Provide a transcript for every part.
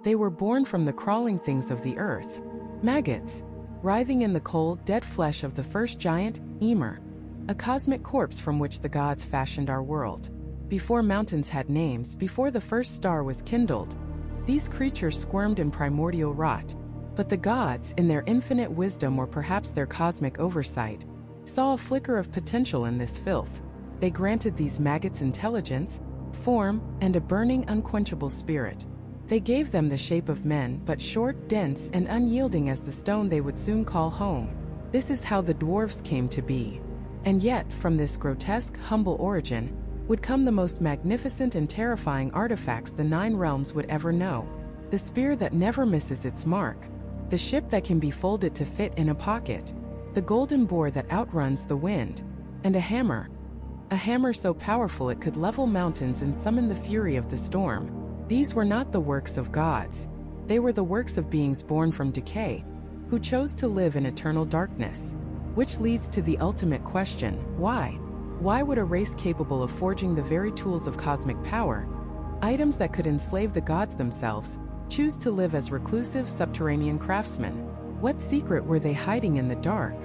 They were born from the crawling things of the earth, maggots, writhing in the cold, dead flesh of the first giant, Ymir, a cosmic corpse from which the gods fashioned our world. Before mountains had names, before the first star was kindled, these creatures squirmed in primordial rot. But the gods, in their infinite wisdom or perhaps their cosmic oversight, saw a flicker of potential in this filth. They granted these maggots intelligence, form, and a burning, unquenchable spirit. They gave them the shape of men, but short, dense, and unyielding as the stone they would soon call home. This is how the dwarves came to be. And yet, from this grotesque, humble origin, would come the most magnificent and terrifying artifacts the 9 realms would ever know. The spear that never misses its mark. The ship that can be folded to fit in a pocket. The golden boar that outruns the wind. And a hammer. A hammer so powerful it could level mountains and summon the fury of the storm. These were not the works of gods. They were the works of beings born from decay, who chose to live in eternal darkness. Which leads to the ultimate question, why? Why would a race capable of forging the very tools of cosmic power, items that could enslave the gods themselves, choose to live as reclusive subterranean craftsmen? What secret were they hiding in the dark?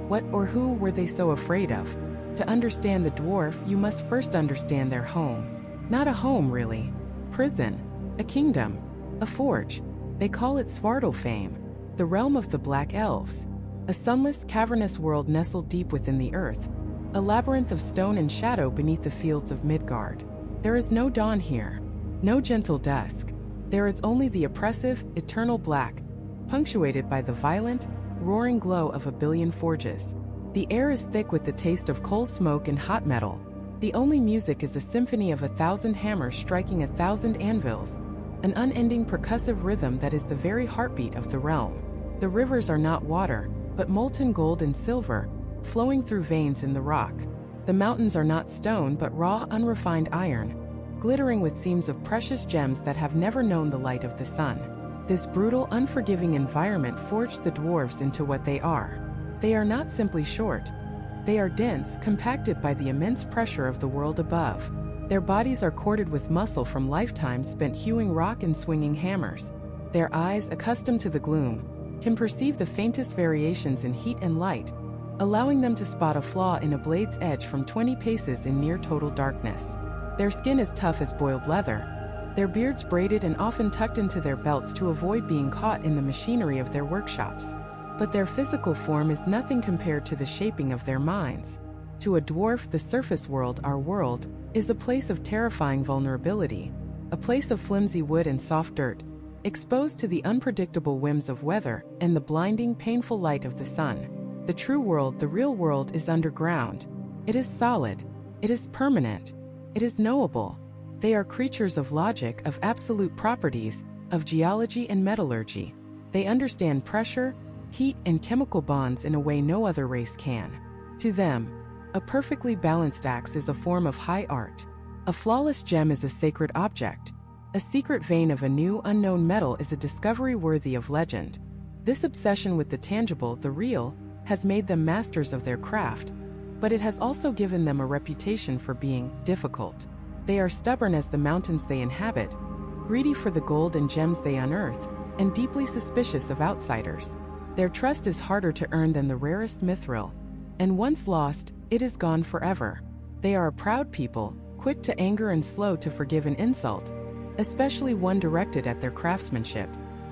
What or who were they so afraid of? To understand the dwarf, you must first understand their home. Not a home, really. Prison, a kingdom, a forge. They call it Svartalfheim, the realm of the Black Elves. A sunless, cavernous world nestled deep within the earth, a labyrinth of stone and shadow beneath the fields of Midgard. There is no dawn here, no gentle dusk. There is only the oppressive, eternal black, punctuated by the violent, roaring glow of a billion forges. The air is thick with the taste of coal smoke and hot metal. The only music is a symphony of 1,000 hammers striking 1,000 anvils, an unending percussive rhythm that is the very heartbeat of the realm. The rivers are not water, but molten gold and silver, flowing through veins in the rock. The mountains are not stone, but raw, unrefined iron, glittering with seams of precious gems that have never known the light of the sun. This brutal, unforgiving environment forged the dwarves into what they are. They are not simply short. They are dense, compacted by the immense pressure of the world above. Their bodies are corded with muscle from lifetimes spent hewing rock and swinging hammers. Their eyes, accustomed to the gloom, can perceive the faintest variations in heat and light, allowing them to spot a flaw in a blade's edge from 20 paces in near total darkness. Their skin is tough as boiled leather, their beards braided and often tucked into their belts to avoid being caught in the machinery of their workshops. But their physical form is nothing compared to the shaping of their minds. To a dwarf, the surface world, our world, is a place of terrifying vulnerability, a place of flimsy wood and soft dirt, exposed to the unpredictable whims of weather and the blinding, painful light of the sun. The true world, the real world, is underground. It is solid. It is permanent. It is knowable. They are creatures of logic, of absolute properties, of geology and metallurgy. They understand pressure, heat, and chemical bonds in a way no other race can. To them, a perfectly balanced axe is a form of high art. A flawless gem is a sacred object. A secret vein of a new, unknown metal is a discovery worthy of legend. This obsession with the tangible, the real, has made them masters of their craft, but it has also given them a reputation for being difficult. They are stubborn as the mountains they inhabit, greedy for the gold and gems they unearth, and deeply suspicious of outsiders. Their trust is harder to earn than the rarest mithril, and once lost, it is gone forever. They are a proud people, quick to anger and slow to forgive an insult, especially one directed at their craftsmanship.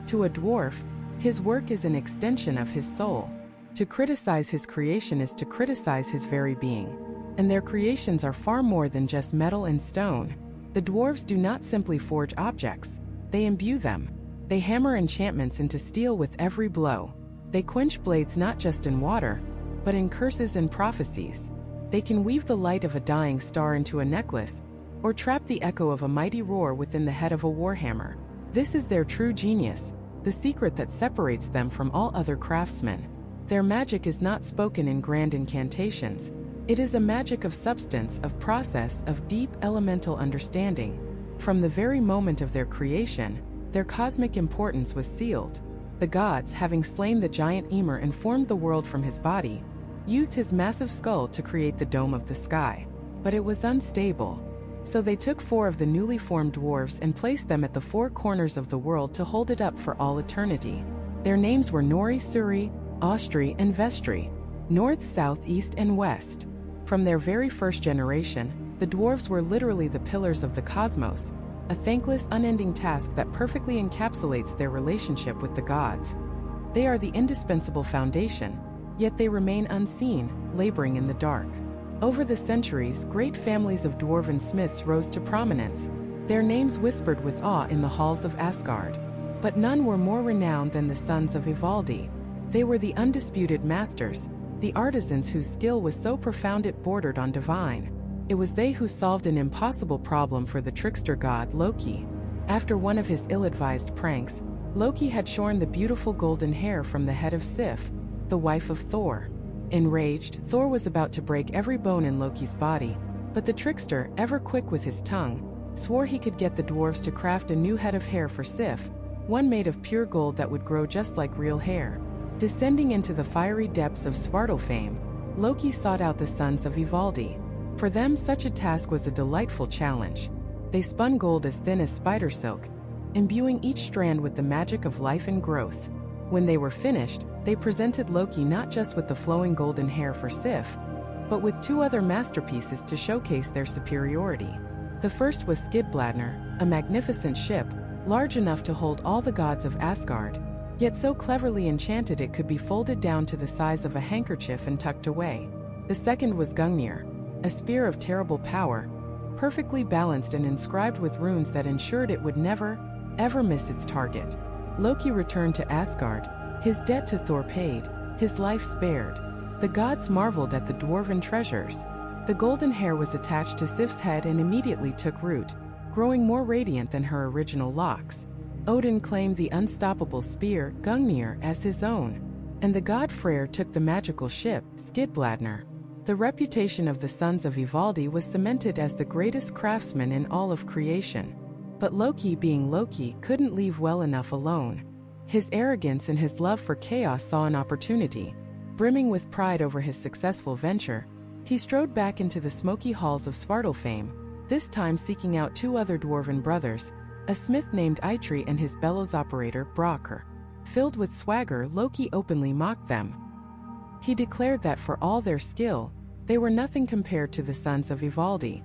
To a dwarf, his work is an extension of his soul. To criticize his creation is to criticize his very being. And their creations are far more than just metal and stone. The dwarves do not simply forge objects, they imbue them. They hammer enchantments into steel with every blow. They quench blades not just in water, but in curses and prophecies. They can weave the light of a dying star into a necklace, or trap the echo of a mighty roar within the head of a warhammer. This is their true genius, the secret that separates them from all other craftsmen. Their magic is not spoken in grand incantations. It is a magic of substance, of process, of deep elemental understanding. From the very moment of their creation, their cosmic importance was sealed. The gods, having slain the giant Ymir and formed the world from his body, used his massive skull to create the dome of the sky. But it was unstable. So they took 4 of the newly formed dwarves and placed them at the 4 corners of the world to hold it up for all eternity. Their names were Nori, Suri, Austri, and Vestri, north, south, east, and west. From their very first generation, the dwarves were literally the pillars of the cosmos, a thankless, unending task that perfectly encapsulates their relationship with the gods. They are the indispensable foundation, yet they remain unseen, laboring in the dark. Over the centuries, great families of dwarven smiths rose to prominence, their names whispered with awe in the halls of Asgard. But none were more renowned than the sons of Ivaldi. They were the undisputed masters, the artisans whose skill was so profound it bordered on divine. It was they who solved an impossible problem for the trickster god Loki. After one of his ill-advised pranks, Loki had shorn the beautiful golden hair from the head of Sif, the wife of Thor. Enraged, Thor was about to break every bone in Loki's body, but the trickster, ever quick with his tongue, swore he could get the dwarves to craft a new head of hair for Sif, one made of pure gold that would grow just like real hair. Descending into the fiery depths of Svartalfheim, Loki sought out the sons of Ivaldi. For them, such a task was a delightful challenge. They spun gold as thin as spider silk, imbuing each strand with the magic of life and growth. When they were finished, they presented Loki not just with the flowing golden hair for Sif, but with 2 other masterpieces to showcase their superiority. The first was Skidbladnir, a magnificent ship, large enough to hold all the gods of Asgard, yet so cleverly enchanted it could be folded down to the size of a handkerchief and tucked away. The second was Gungnir, a spear of terrible power, perfectly balanced and inscribed with runes that ensured it would never, ever miss its target. Loki returned to Asgard, his debt to Thor paid, his life spared. The gods marveled at the dwarven treasures. The golden hair was attached to Sif's head and immediately took root, growing more radiant than her original locks. Odin claimed the unstoppable spear, Gungnir, as his own, and the god Freyr took the magical ship, Skidbladnir. The reputation of the sons of Ivaldi was cemented as the greatest craftsmen in all of creation. But Loki, being Loki, couldn't leave well enough alone. His arrogance and his love for chaos saw an opportunity. Brimming with pride over his successful venture, he strode back into the smoky halls of Svartalfheim, this time seeking out 2 other dwarven brothers, a smith named Eitri and his bellows operator, Brokkr. Filled with swagger, Loki openly mocked them. He declared that for all their skill, they were nothing compared to the sons of Ivaldi.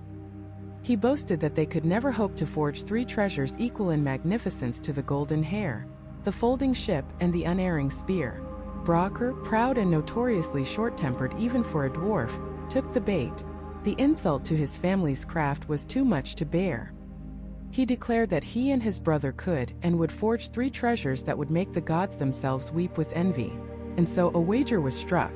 He boasted that they could never hope to forge 3 treasures equal in magnificence to the golden hair, the folding ship, and the unerring spear. Brokkr, proud and notoriously short-tempered even for a dwarf, took the bait. The insult to his family's craft was too much to bear. He declared that he and his brother could and would forge 3 treasures that would make the gods themselves weep with envy. And so a wager was struck.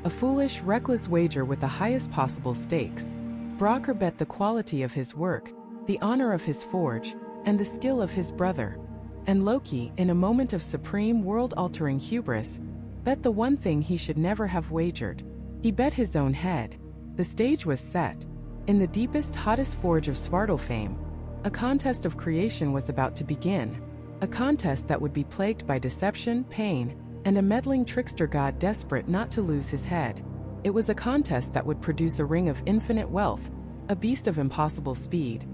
A foolish, reckless wager with the highest possible stakes. Brokkr bet the quality of his work, the honor of his forge, and the skill of his brother. And Loki, in a moment of supreme world-altering hubris, bet the one thing he should never have wagered. He bet his own head. The stage was set. In the deepest, hottest forge of Svartalfheim, a contest of creation was about to begin. A contest that would be plagued by deception, pain, and a meddling trickster god desperate not to lose his head. It was a contest that would produce a ring of infinite wealth, a beast of impossible speed,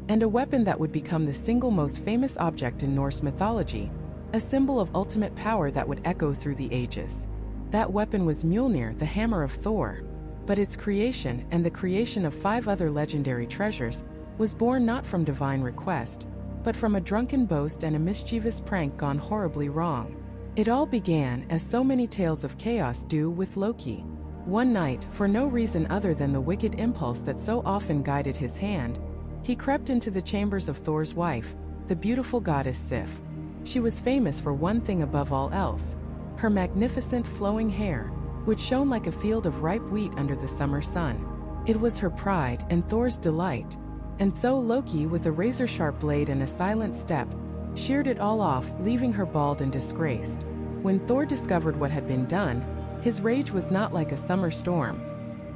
and a weapon that would become the single most famous object in Norse mythology, a symbol of ultimate power that would echo through the ages. That weapon was Mjolnir, the hammer of Thor. But its creation, and the creation of 5 other legendary treasures, was born not from divine request, but from a drunken boast and a mischievous prank gone horribly wrong. It all began, as so many tales of chaos do, with Loki. One night, for no reason other than the wicked impulse that so often guided his hand, he crept into the chambers of Thor's wife, the beautiful goddess Sif. She was famous for one thing above all else: her magnificent flowing hair, which shone like a field of ripe wheat under the summer sun. It was her pride and Thor's delight. And so Loki, with a razor-sharp blade and a silent step, sheared it all off, leaving her bald and disgraced. When Thor discovered what had been done, his rage was not like a summer storm.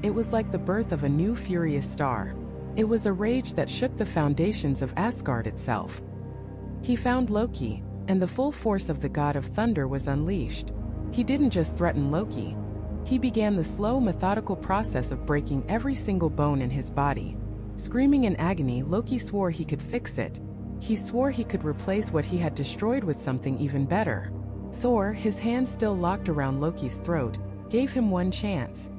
It was like the birth of a new furious star. It was a rage that shook the foundations of Asgard itself. He found Loki, and the full force of the god of thunder was unleashed. He didn't just threaten Loki. He began the slow, methodical process of breaking every single bone in his body. Screaming in agony, Loki swore he could fix it. He swore he could replace what he had destroyed with something even better. Thor, his hand still locked around Loki's throat, gave him one chance.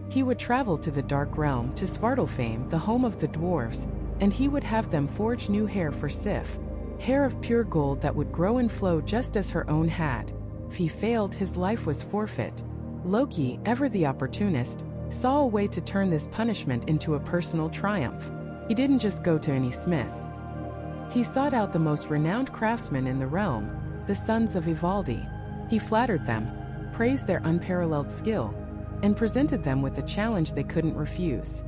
He would travel to the Dark Realm, to Svartalfheim, the home of the Dwarves, and he would have them forge new hair for Sif. Hair of pure gold that would grow and flow just as her own had. If he failed, his life was forfeit. Loki, ever the opportunist, saw a way to turn this punishment into a personal triumph. He didn't just go to any smiths. He sought out the most renowned craftsmen in the realm, the sons of Ivaldi. He flattered them, praised their unparalleled skill, and presented them with a challenge they couldn't refuse.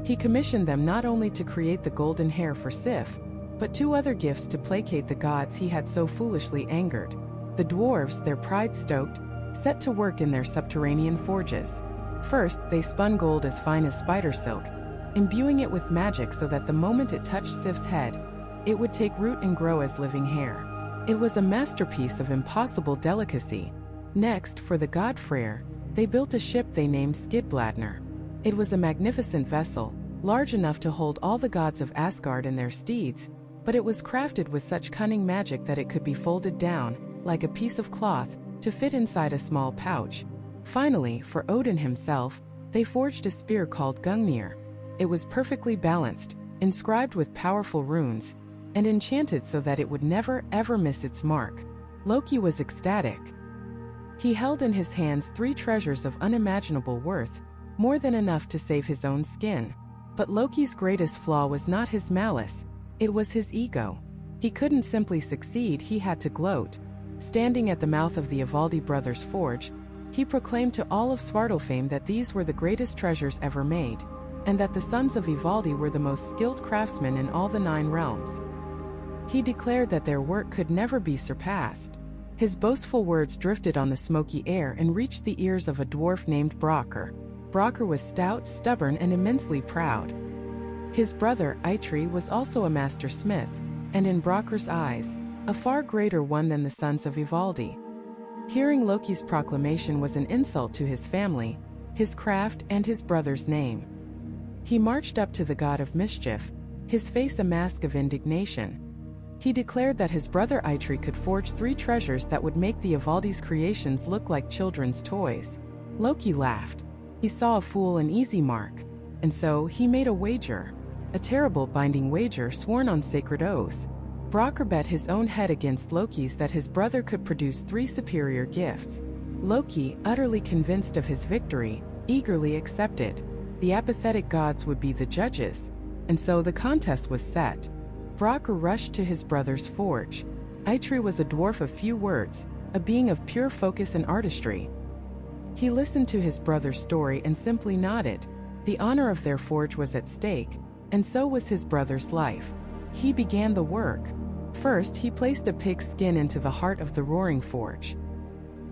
He commissioned them not only to create the golden hair for Sif, but 2 other gifts to placate the gods he had so foolishly angered. The dwarves, their pride stoked, set to work in their subterranean forges. First, they spun gold as fine as spider silk, imbuing it with magic so that the moment it touched Sif's head, it would take root and grow as living hair. It was a masterpiece of impossible delicacy. Next, for the god Freyr, they built a ship they named Skidbladnir. It was a magnificent vessel, large enough to hold all the gods of Asgard and their steeds, but it was crafted with such cunning magic that it could be folded down, like a piece of cloth, to fit inside a small pouch. Finally, for Odin himself, they forged a spear called Gungnir. It was perfectly balanced, inscribed with powerful runes, and enchanted so that it would never ever miss its mark. Loki was ecstatic. He held in his hands 3 treasures of unimaginable worth, more than enough to save his own skin. But Loki's greatest flaw was not his malice, it was his ego. He couldn't simply succeed, he had to gloat. Standing at the mouth of the Ivaldi brothers' forge, he proclaimed to all of Svartalfheim that these were the greatest treasures ever made, and that the sons of Ivaldi were the most skilled craftsmen in all the 9 realms. He declared that their work could never be surpassed. His boastful words drifted on the smoky air and reached the ears of a dwarf named Brokkr. Brokkr was stout, stubborn, and immensely proud. His brother, Eitri, was also a master smith, and in Brokkr's eyes, a far greater one than the sons of Ivaldi. Hearing Loki's proclamation was an insult to his family, his craft, and his brother's name. He marched up to the god of mischief, his face a mask of indignation. He declared that his brother Eitri could forge 3 treasures that would make the Ivaldi's creations look like children's toys. Loki laughed. He saw a fool an easy mark, and so he made a wager. A terrible binding wager sworn on sacred oaths. Brokkr bet his own head against Loki's that his brother could produce 3 superior gifts. Loki, utterly convinced of his victory, eagerly accepted. The apathetic gods would be the judges, and so the contest was set. Brokkr rushed to his brother's forge. Eitri was a dwarf of few words, a being of pure focus and artistry. He listened to his brother's story and simply nodded. The honor of their forge was at stake, and so was his brother's life. He began the work. First, he placed a pig's skin into the heart of the roaring forge.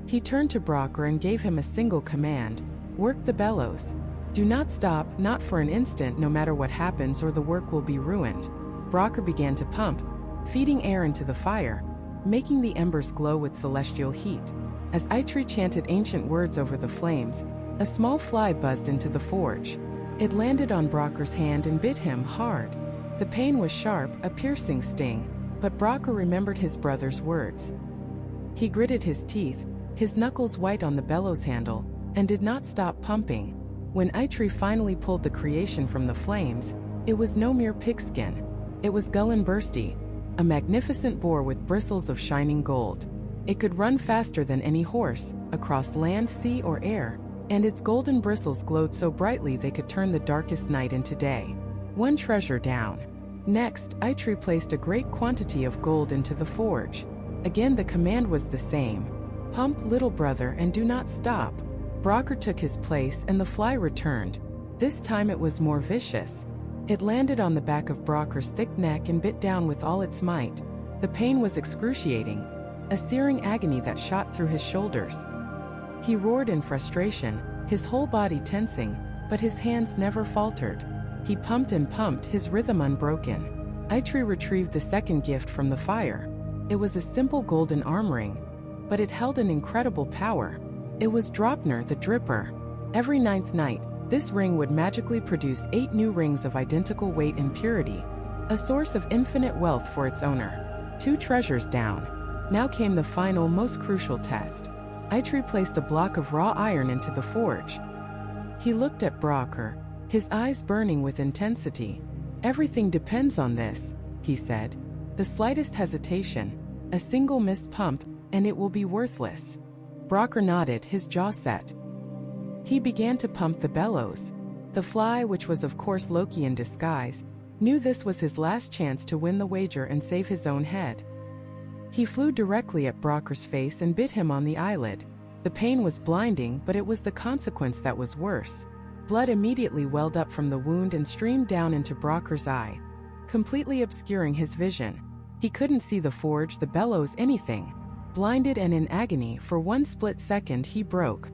He turned to Brokkr and gave him a single command: work the bellows. Do not stop, not for an instant, no matter what happens, or the work will be ruined. Brokkr began to pump, feeding air into the fire, making the embers glow with celestial heat. As Eitri chanted ancient words over the flames, a small fly buzzed into the forge. It landed on Brokkr's hand and bit him hard. The pain was sharp, a piercing sting, but Brokkr remembered his brother's words. He gritted his teeth, his knuckles white on the bellows handle, and did not stop pumping. When Eitri finally pulled the creation from the flames, it was no mere pigskin. It was Gullinbursti, a magnificent boar with bristles of shining gold. It could run faster than any horse, across land, sea, or air, and its golden bristles glowed so brightly they could turn the darkest night into day. 1 treasure down. Next, Eitri placed a great quantity of gold into the forge. Again the command was the same: pump, little brother, and do not stop. Brokkr took his place and the fly returned. This time it was more vicious. It landed on the back of Brokkr's thick neck and bit down with all its might. The pain was excruciating, a searing agony that shot through his shoulders. He roared in frustration, his whole body tensing, but his hands never faltered. He pumped and pumped, his rhythm unbroken. Eitri retrieved the second gift from the fire. It was a simple golden arm ring, but it held an incredible power. It was Draupnir the Dripper. Every 9th night, This ring would magically produce 8 new rings of identical weight and purity, a source of infinite wealth for its owner. 2 treasures down. Now came the final, most crucial test. Eitri placed a block of raw iron into the forge. He looked at Brokkr, his eyes burning with intensity. "Everything depends on this," he said. "The slightest hesitation, a single missed pump, and it will be worthless." Brokkr nodded, his jaw set. He began to pump the bellows. The fly, which was of course Loki in disguise, knew this was his last chance to win the wager and save his own head. He flew directly at Brokkr's face and bit him on the eyelid. The pain was blinding, but it was the consequence that was worse. Blood immediately welled up from the wound and streamed down into Brokkr's eye, completely obscuring his vision. He couldn't see the forge, the bellows, anything. Blinded and in agony, for one split second he broke.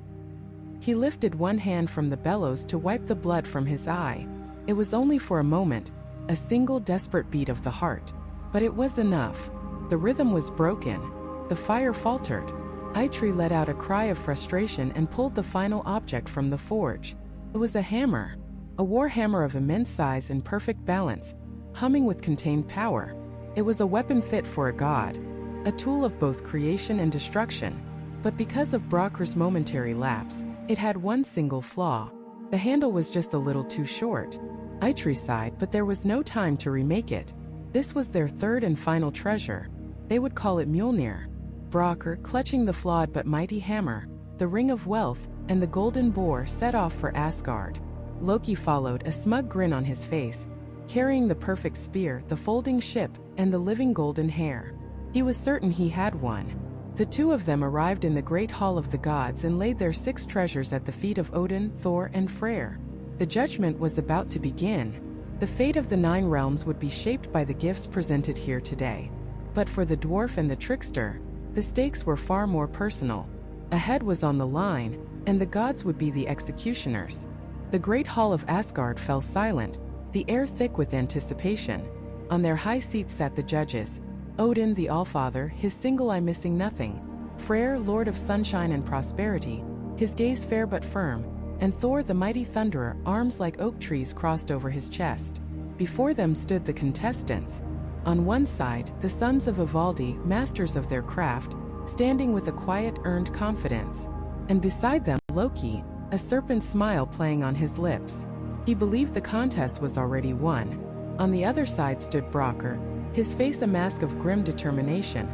He lifted one hand from the bellows to wipe the blood from his eye. It was only for a moment, a single desperate beat of the heart. But it was enough. The rhythm was broken. The fire faltered. Eitri let out a cry of frustration and pulled the final object from the forge. It was a hammer. A war hammer of immense size and perfect balance, humming with contained power. It was a weapon fit for a god, a tool of both creation and destruction. But because of Brokkr's momentary lapse, it had one single flaw. The handle was just a little too short. Eitri sighed, but there was no time to remake it. This was their third and final treasure. They would call it Mjolnir. Brokkr, clutching the flawed but mighty hammer, the ring of wealth, and the golden boar, set off for Asgard. Loki followed, a smug grin on his face, carrying the perfect spear, the folding ship, and the living golden hair. He was certain he had won. The two of them arrived in the great hall of the gods and laid their 6 treasures at the feet of Odin, Thor, and Freyr. The judgment was about to begin. The fate of the 9 realms would be shaped by the gifts presented here today. But for the dwarf and the trickster, the stakes were far more personal. A head was on the line, and the gods would be the executioners. The great hall of Asgard fell silent, the air thick with anticipation. On their high seats sat the judges: Odin the Allfather, his single eye missing nothing; Freyr, lord of sunshine and prosperity, his gaze fair but firm; and Thor the mighty thunderer, arms like oak trees crossed over his chest. Before them stood the contestants. On one side, the sons of Ivaldi, masters of their craft, standing with a quiet, earned confidence. And beside them, Loki, a serpent smile playing on his lips. He believed the contest was already won. On the other side stood Brokkr, his face a mask of grim determination,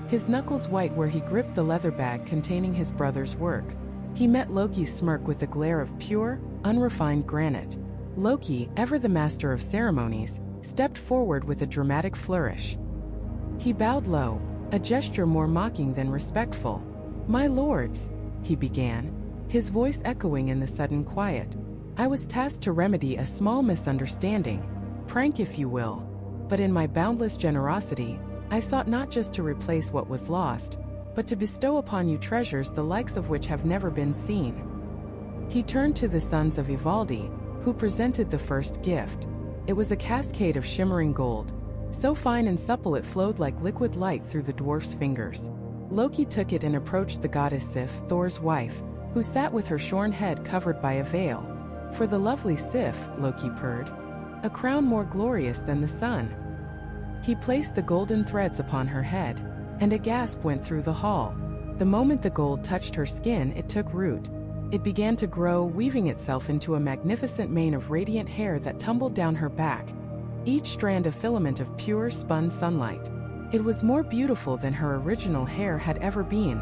his knuckles white where he gripped the leather bag containing his brother's work. He met Loki's smirk with a glare of pure, unrefined granite. Loki, ever the master of ceremonies, stepped forward with a dramatic flourish. He bowed low, a gesture more mocking than respectful. "My lords," he began, his voice echoing in the sudden quiet, "I was tasked to remedy a small misunderstanding, prank if you will. But in my boundless generosity, I sought not just to replace what was lost, but to bestow upon you treasures the likes of which have never been seen." He turned to the sons of Ivaldi, who presented the first gift. It was a cascade of shimmering gold, so fine and supple it flowed like liquid light through the dwarf's fingers. Loki took it and approached the goddess Sif, Thor's wife, who sat with her shorn head covered by a veil. "For the lovely Sif," Loki purred, "a crown more glorious than the sun." He placed the golden threads upon her head, and a gasp went through the hall. The moment the gold touched her skin, it took root. It began to grow, weaving itself into a magnificent mane of radiant hair that tumbled down her back, each strand a filament of pure, spun sunlight. It was more beautiful than her original hair had ever been.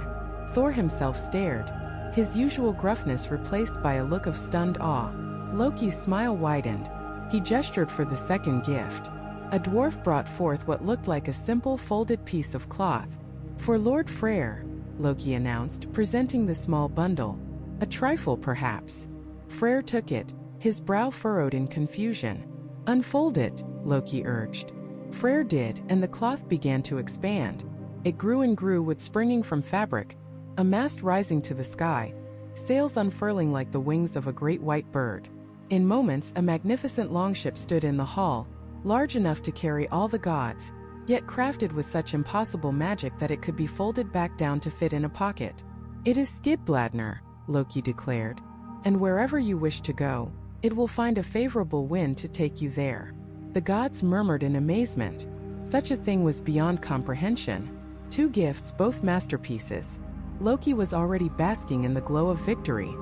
Thor himself stared, his usual gruffness replaced by a look of stunned awe. Loki's smile widened. He gestured for the second gift. A dwarf brought forth what looked like a simple folded piece of cloth. "For Lord Freyr," Loki announced, presenting the small bundle. "A trifle, perhaps." Freyr took it, his brow furrowed in confusion. "Unfold it," Loki urged. Freyr did, and the cloth began to expand. It grew and grew, wood springing from fabric, a mast rising to the sky, sails unfurling like the wings of a great white bird. In moments, a magnificent longship stood in the hall, large enough to carry all the gods, yet crafted with such impossible magic that it could be folded back down to fit in a pocket. "It is Skidbladnir," Loki declared. And wherever you wish to go, it will find a favorable wind to take you there." The gods murmured in amazement. Such a thing was beyond comprehension. 2 gifts, both masterpieces. Loki was already basking in the glow of victory.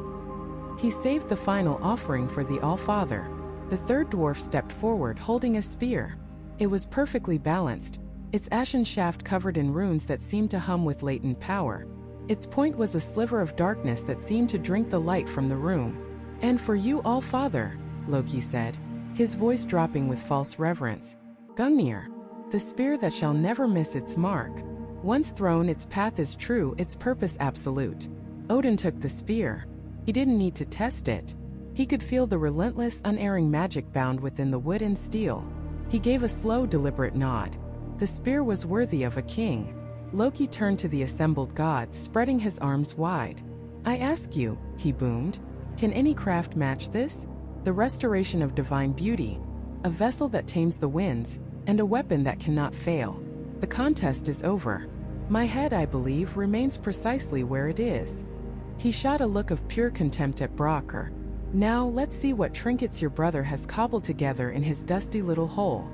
He saved the final offering for the All-Father. The third dwarf stepped forward holding a spear. It was perfectly balanced, its ashen shaft covered in runes that seemed to hum with latent power. Its point was a sliver of darkness that seemed to drink the light from the room. "And for you, All-Father," Loki said, his voice dropping with false reverence. "Gungnir, the spear that shall never miss its mark. Once thrown, its path is true, its purpose absolute." Odin took the spear. He didn't need to test it. He could feel the relentless, unerring magic bound within the wood and steel. He gave a slow, deliberate nod. The spear was worthy of a king. Loki turned to the assembled gods, spreading his arms wide. "I ask you," he boomed, "can any craft match this? The restoration of divine beauty, a vessel that tames the winds, and a weapon that cannot fail. The contest is over. My head, I believe, remains precisely where it is." He shot a look of pure contempt at Brokkr. "Now let's see what trinkets your brother has cobbled together in his dusty little hole."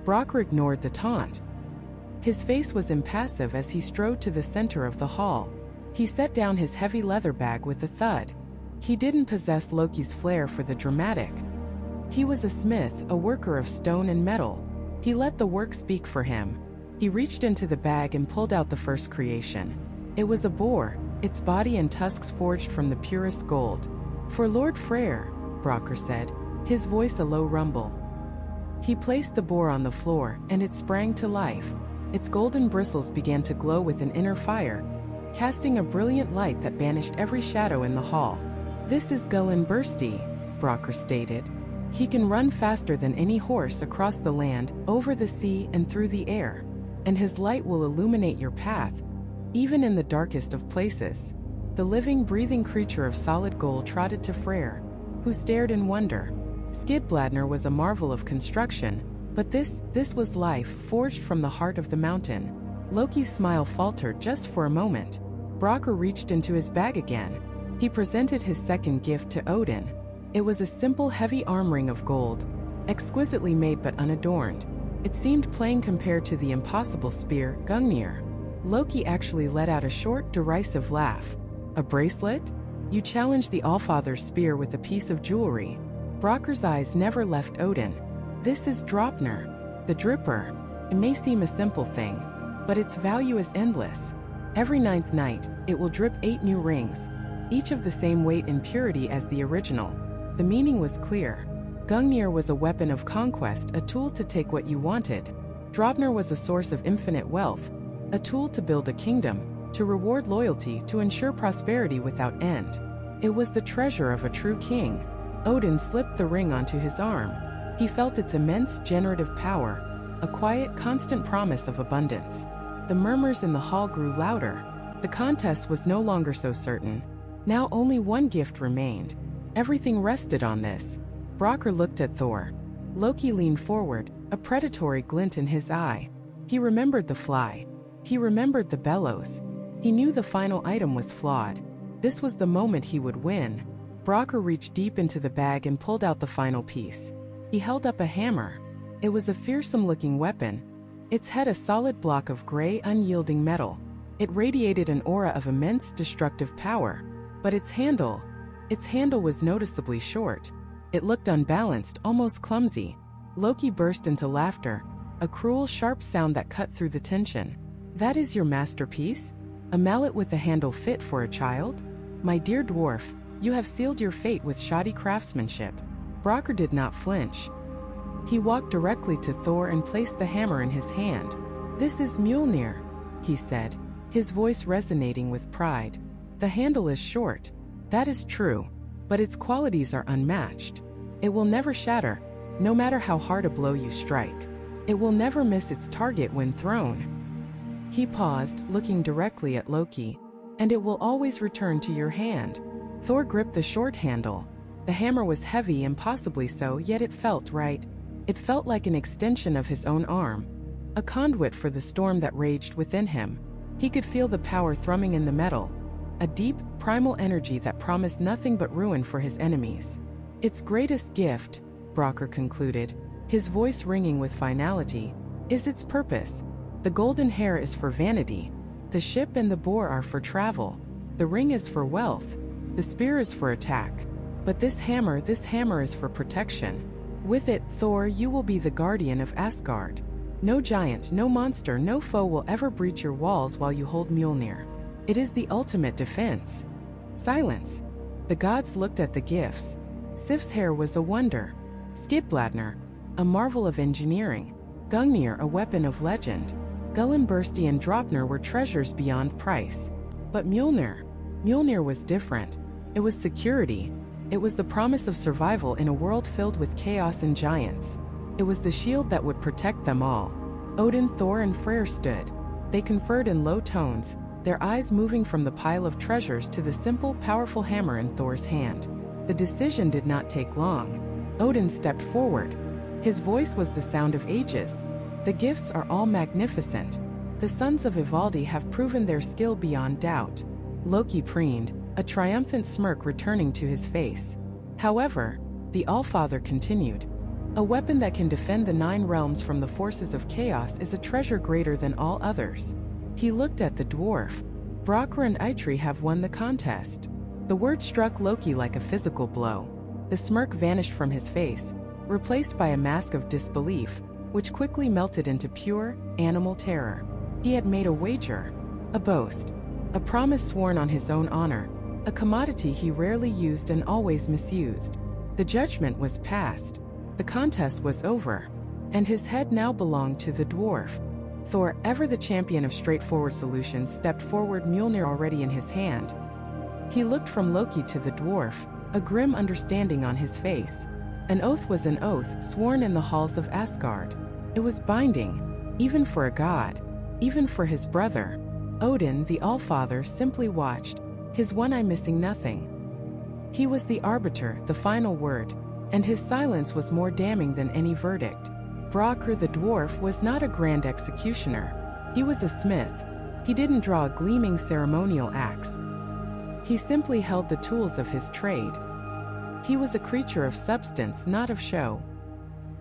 Brokkr ignored the taunt. His face was impassive as he strode to the center of the hall. He set down his heavy leather bag with a thud. He didn't possess Loki's flair for the dramatic. He was a smith, a worker of stone and metal. He let the work speak for him. He reached into the bag and pulled out the first creation. It was a boar, its body and tusks forged from the purest gold. "For Lord Freyr," Brokkr said, his voice a low rumble. He placed the boar on the floor, and it sprang to life. Its golden bristles began to glow with an inner fire, casting a brilliant light that banished every shadow in the hall. "This is Gullinbursti," Brokkr stated. "He can run faster than any horse across the land, over the sea, and through the air. And his light will illuminate your path, even in the darkest of places." The living, breathing creature of solid gold trotted to Freyr, who stared in wonder. Skidbladnir was a marvel of construction, but this was life forged from the heart of the mountain. Loki's smile faltered just for a moment. Brokkr reached into his bag again. He presented his second gift to Odin. It was a simple, heavy arm ring of gold, exquisitely made but unadorned. It seemed plain compared to the impossible spear, Gungnir. Loki actually let out a short, derisive laugh. "A bracelet? You challenge the Allfather's spear with a piece of jewelry." Brokkr's eyes never left Odin. "This is Draupnir, the Dripper. It may seem a simple thing, but its value is endless. Every 9th night, it will drip 8 new rings, each of the same weight and purity as the original." The meaning was clear. Gungnir was a weapon of conquest, a tool to take what you wanted. Draupnir was a source of infinite wealth, a tool to build a kingdom, to reward loyalty, to ensure prosperity without end. It was the treasure of a true king. Odin slipped the ring onto his arm. He felt its immense generative power, a quiet, constant promise of abundance. The murmurs in the hall grew louder. The contest was no longer so certain. Now only one gift remained. Everything rested on this. Brokkr looked at Thor. Loki leaned forward, a predatory glint in his eye. He remembered the fly. He remembered the bellows. He knew the final item was flawed. This was the moment he would win. Brokkr reached deep into the bag and pulled out the final piece. He held up a hammer. It was a fearsome-looking weapon, its head a solid block of gray, unyielding metal. It radiated an aura of immense destructive power. But its handle was noticeably short. It looked unbalanced, almost clumsy. Loki burst into laughter, a cruel, sharp sound that cut through the tension. "That is your masterpiece? A mallet with a handle fit for a child? My dear dwarf, you have sealed your fate with shoddy craftsmanship." Brokkr did not flinch. He walked directly to Thor and placed the hammer in his hand. "This is Mjolnir," he said, his voice resonating with pride. "The handle is short. That is true. But its qualities are unmatched. It will never shatter, no matter how hard a blow you strike. It will never miss its target when thrown." He paused, looking directly at Loki. "And it will always return to your hand." Thor gripped the short handle. The hammer was heavy, impossibly so, yet it felt right. It felt like an extension of his own arm, a conduit for the storm that raged within him. He could feel the power thrumming in the metal, a deep, primal energy that promised nothing but ruin for his enemies. Its greatest gift, Brokkr concluded, his voice ringing with finality, is its purpose. The golden hair is for vanity. The ship and the boar are for travel. The ring is for wealth. The spear is for attack. But this hammer is for protection. With it, Thor, you will be the guardian of Asgard. No giant, no monster, no foe will ever breach your walls while you hold Mjolnir. It is the ultimate defense. Silence. The gods looked at the gifts. Sif's hair was a wonder. Skidbladnir, a marvel of engineering. Gungnir, a weapon of legend. Gullinbursti and Draupnir were treasures beyond price. But Mjolnir was different. It was security. It was the promise of survival in a world filled with chaos and giants. It was the shield that would protect them all. Odin, Thor, and Freyr stood. They conferred in low tones, their eyes moving from the pile of treasures to the simple, powerful hammer in Thor's hand. The decision did not take long. Odin stepped forward. His voice was the sound of ages. The gifts are all magnificent. The sons of Ivaldi have proven their skill beyond doubt. Loki preened, a triumphant smirk returning to his face. However, the Allfather continued. A weapon that can defend the 9 realms from the forces of chaos is a treasure greater than all others. He looked at the dwarf. Brokkr and Sindri have won the contest. The word struck Loki like a physical blow. The smirk vanished from his face, replaced by a mask of disbelief, which quickly melted into pure, animal terror. He had made a wager, a boast, a promise sworn on his own honor, a commodity he rarely used and always misused. The judgment was passed. The contest was over, and his head now belonged to the dwarf. Thor, ever the champion of straightforward solutions, stepped forward, Mjolnir already in his hand. He looked from Loki to the dwarf, a grim understanding on his face. An oath was an oath, sworn in the halls of Asgard. It was binding, even for a god, even for his brother. Odin, the Allfather, simply watched, his one eye missing nothing. He was the arbiter, the final word, and his silence was more damning than any verdict. Brokkr the dwarf was not a grand executioner. He was a smith. He didn't draw a gleaming ceremonial axe. He simply held the tools of his trade. He was a creature of substance, not of show.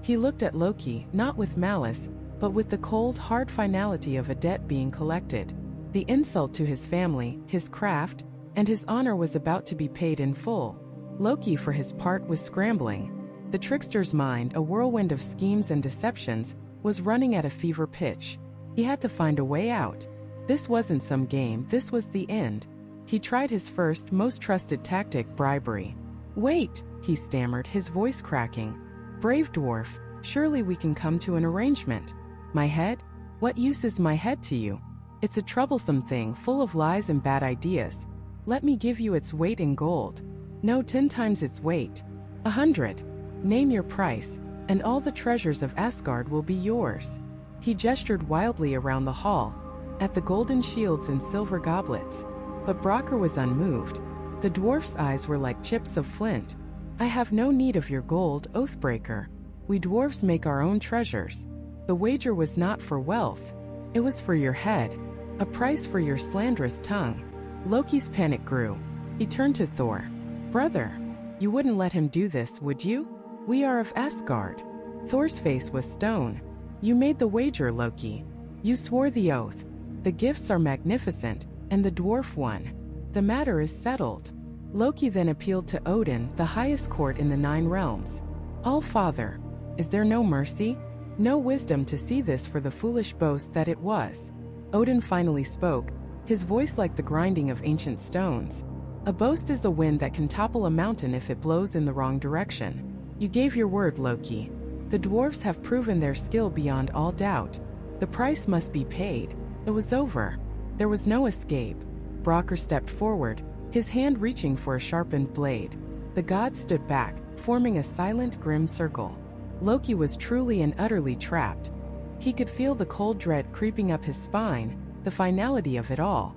He looked at Loki, not with malice, but with the cold, hard finality of a debt being collected. The insult to his family, his craft, and his honor was about to be paid in full. Loki, for his part, was scrambling. The trickster's mind, a whirlwind of schemes and deceptions, was running at a fever pitch. He had to find a way out. This wasn't some game, this was the end. He tried his first, most trusted tactic, bribery. "Wait," he stammered, his voice cracking. "Brave dwarf, surely we can come to an arrangement. My head? What use is my head to you? It's a troublesome thing, full of lies and bad ideas. Let me give you its weight in gold. No, 10 times its weight. 100. Name your price, and all the treasures of Asgard will be yours." He gestured wildly around the hall, at the golden shields and silver goblets. But Brokkr was unmoved. The dwarf's eyes were like chips of flint. "I have no need of your gold, Oathbreaker. We dwarves make our own treasures. The wager was not for wealth. It was for your head, a price for your slanderous tongue." Loki's panic grew. He turned to Thor. "Brother, you wouldn't let him do this, would you? We are of Asgard." Thor's face was stone. "You made the wager, Loki. You swore the oath. The gifts are magnificent, and the dwarf won. The matter is settled." Loki then appealed to Odin, the highest court in the 9 realms. "All-Father, is there no mercy? No wisdom to see this for the foolish boast that it was?" Odin finally spoke, his voice like the grinding of ancient stones. "A boast is a wind that can topple a mountain if it blows in the wrong direction. You gave your word, Loki. The dwarves have proven their skill beyond all doubt. The price must be paid." It was over. There was no escape. Brokkr stepped forward, his hand reaching for a sharpened blade. The gods stood back, forming a silent, grim circle. Loki was truly and utterly trapped. He could feel the cold dread creeping up his spine, the finality of it all.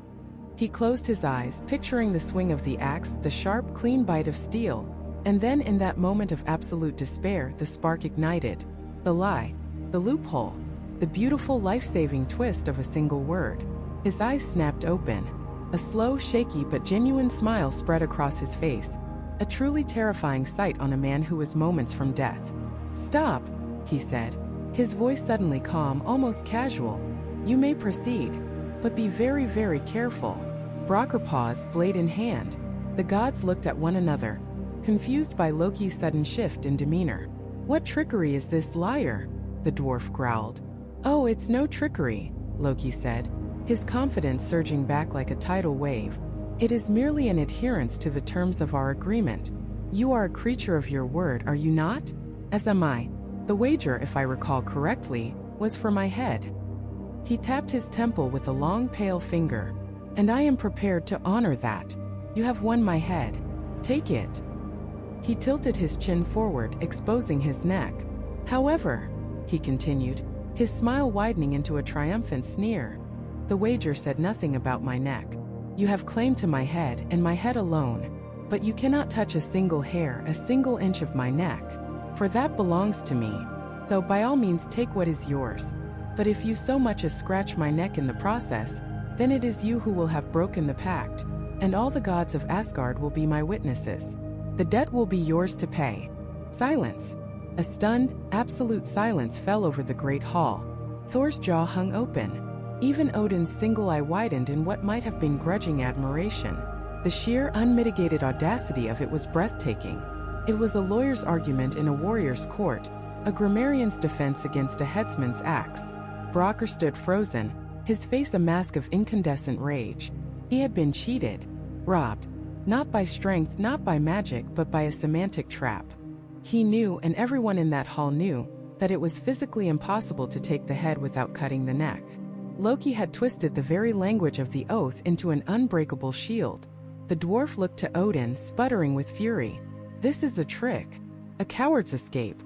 He closed his eyes, picturing the swing of the axe, the sharp, clean bite of steel, and then in that moment of absolute despair, the spark ignited. The lie, the loophole, the beautiful life-saving twist of a single word. His eyes snapped open. A slow, shaky but genuine smile spread across his face, a truly terrifying sight on a man who was moments from death. "Stop," he said, his voice suddenly calm, almost casual. "You may proceed, but be very, very careful." Brokkr paused, blade in hand. The gods looked at one another, confused by Loki's sudden shift in demeanor. "What trickery is this, liar?" the dwarf growled. "Oh, it's no trickery," Loki said, his confidence surging back like a tidal wave. "It is merely an adherence to the terms of our agreement. You are a creature of your word, are you not? As am I. The wager, if I recall correctly, was for my head." He tapped his temple with a long pale finger. "And I am prepared to honor that. You have won my head. Take it." He tilted his chin forward, exposing his neck. "However," he continued, his smile widening into a triumphant sneer, "the wager said nothing about my neck. You have claim to my head and my head alone, but you cannot touch a single hair, a single inch of my neck, for that belongs to me. So by all means take what is yours. But if you so much as scratch my neck in the process, then it is you who will have broken the pact, and all the gods of Asgard will be my witnesses. The debt will be yours to pay." Silence. A stunned, absolute silence fell over the great hall. Thor's jaw hung open. Even Odin's single eye widened in what might have been grudging admiration. The sheer, unmitigated audacity of it was breathtaking. It was a lawyer's argument in a warrior's court, a grammarian's defense against a headsman's axe. Brokkr stood frozen, his face a mask of incandescent rage. He had been cheated, robbed, not by strength, not by magic, but by a semantic trap. He knew, and everyone in that hall knew, that it was physically impossible to take the head without cutting the neck. Loki had twisted the very language of the oath into an unbreakable shield. The dwarf looked to Odin, sputtering with fury. "This is a trick, a coward's escape."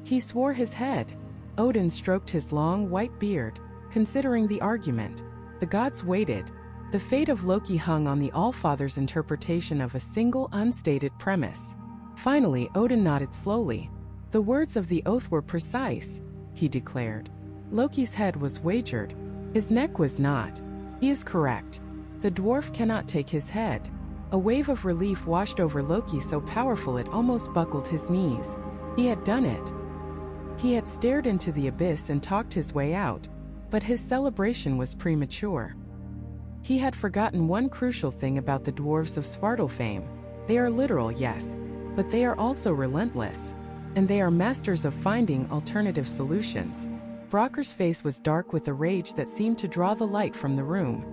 He swore his head. Odin stroked his long, white beard, considering the argument. The gods waited. The fate of Loki hung on the Allfather's interpretation of a single, unstated premise. Finally, Odin nodded slowly. "The words of the oath were precise," he declared. "Loki's head was wagered. His neck was not. He is correct. The dwarf cannot take his head." A wave of relief washed over Loki, so powerful it almost buckled his knees. He had done it. He had stared into the abyss and talked his way out, but his celebration was premature. He had forgotten one crucial thing about the dwarves of Svartalfheim. They are literal, yes, but they are also relentless, and they are masters of finding alternative solutions. Brokkr's face was dark with a rage that seemed to draw the light from the room.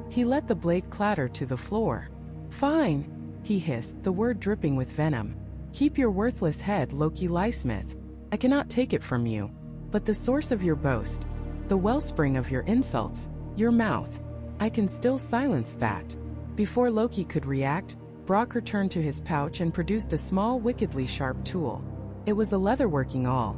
He let the blade clatter to the floor. "Fine," he hissed, the word dripping with venom. "Keep your worthless head, Loki Lysmith. I cannot take it from you. But the source of your boast, the wellspring of your insults, your mouth, I can still silence that." Before Loki could react, Brokkr turned to his pouch and produced a small, wickedly sharp tool. It was a leatherworking awl,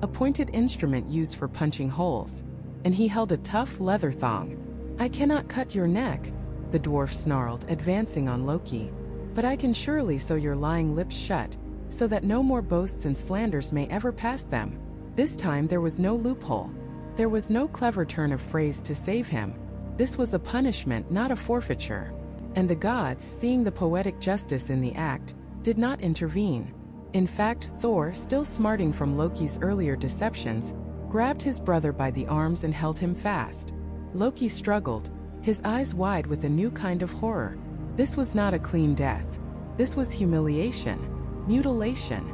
a pointed instrument used for punching holes, and he held a tough leather thong. "I cannot cut your neck," the dwarf snarled, advancing on Loki. "But I can surely sew your lying lips shut, so that no more boasts and slanders may ever pass them." This time there was no loophole. There was no clever turn of phrase to save him. This was a punishment, not a forfeiture. And the gods, seeing the poetic justice in the act, did not intervene. In fact, Thor, still smarting from Loki's earlier deceptions, grabbed his brother by the arms and held him fast. Loki struggled, his eyes wide with a new kind of horror. This was not a clean death. This was humiliation, mutilation.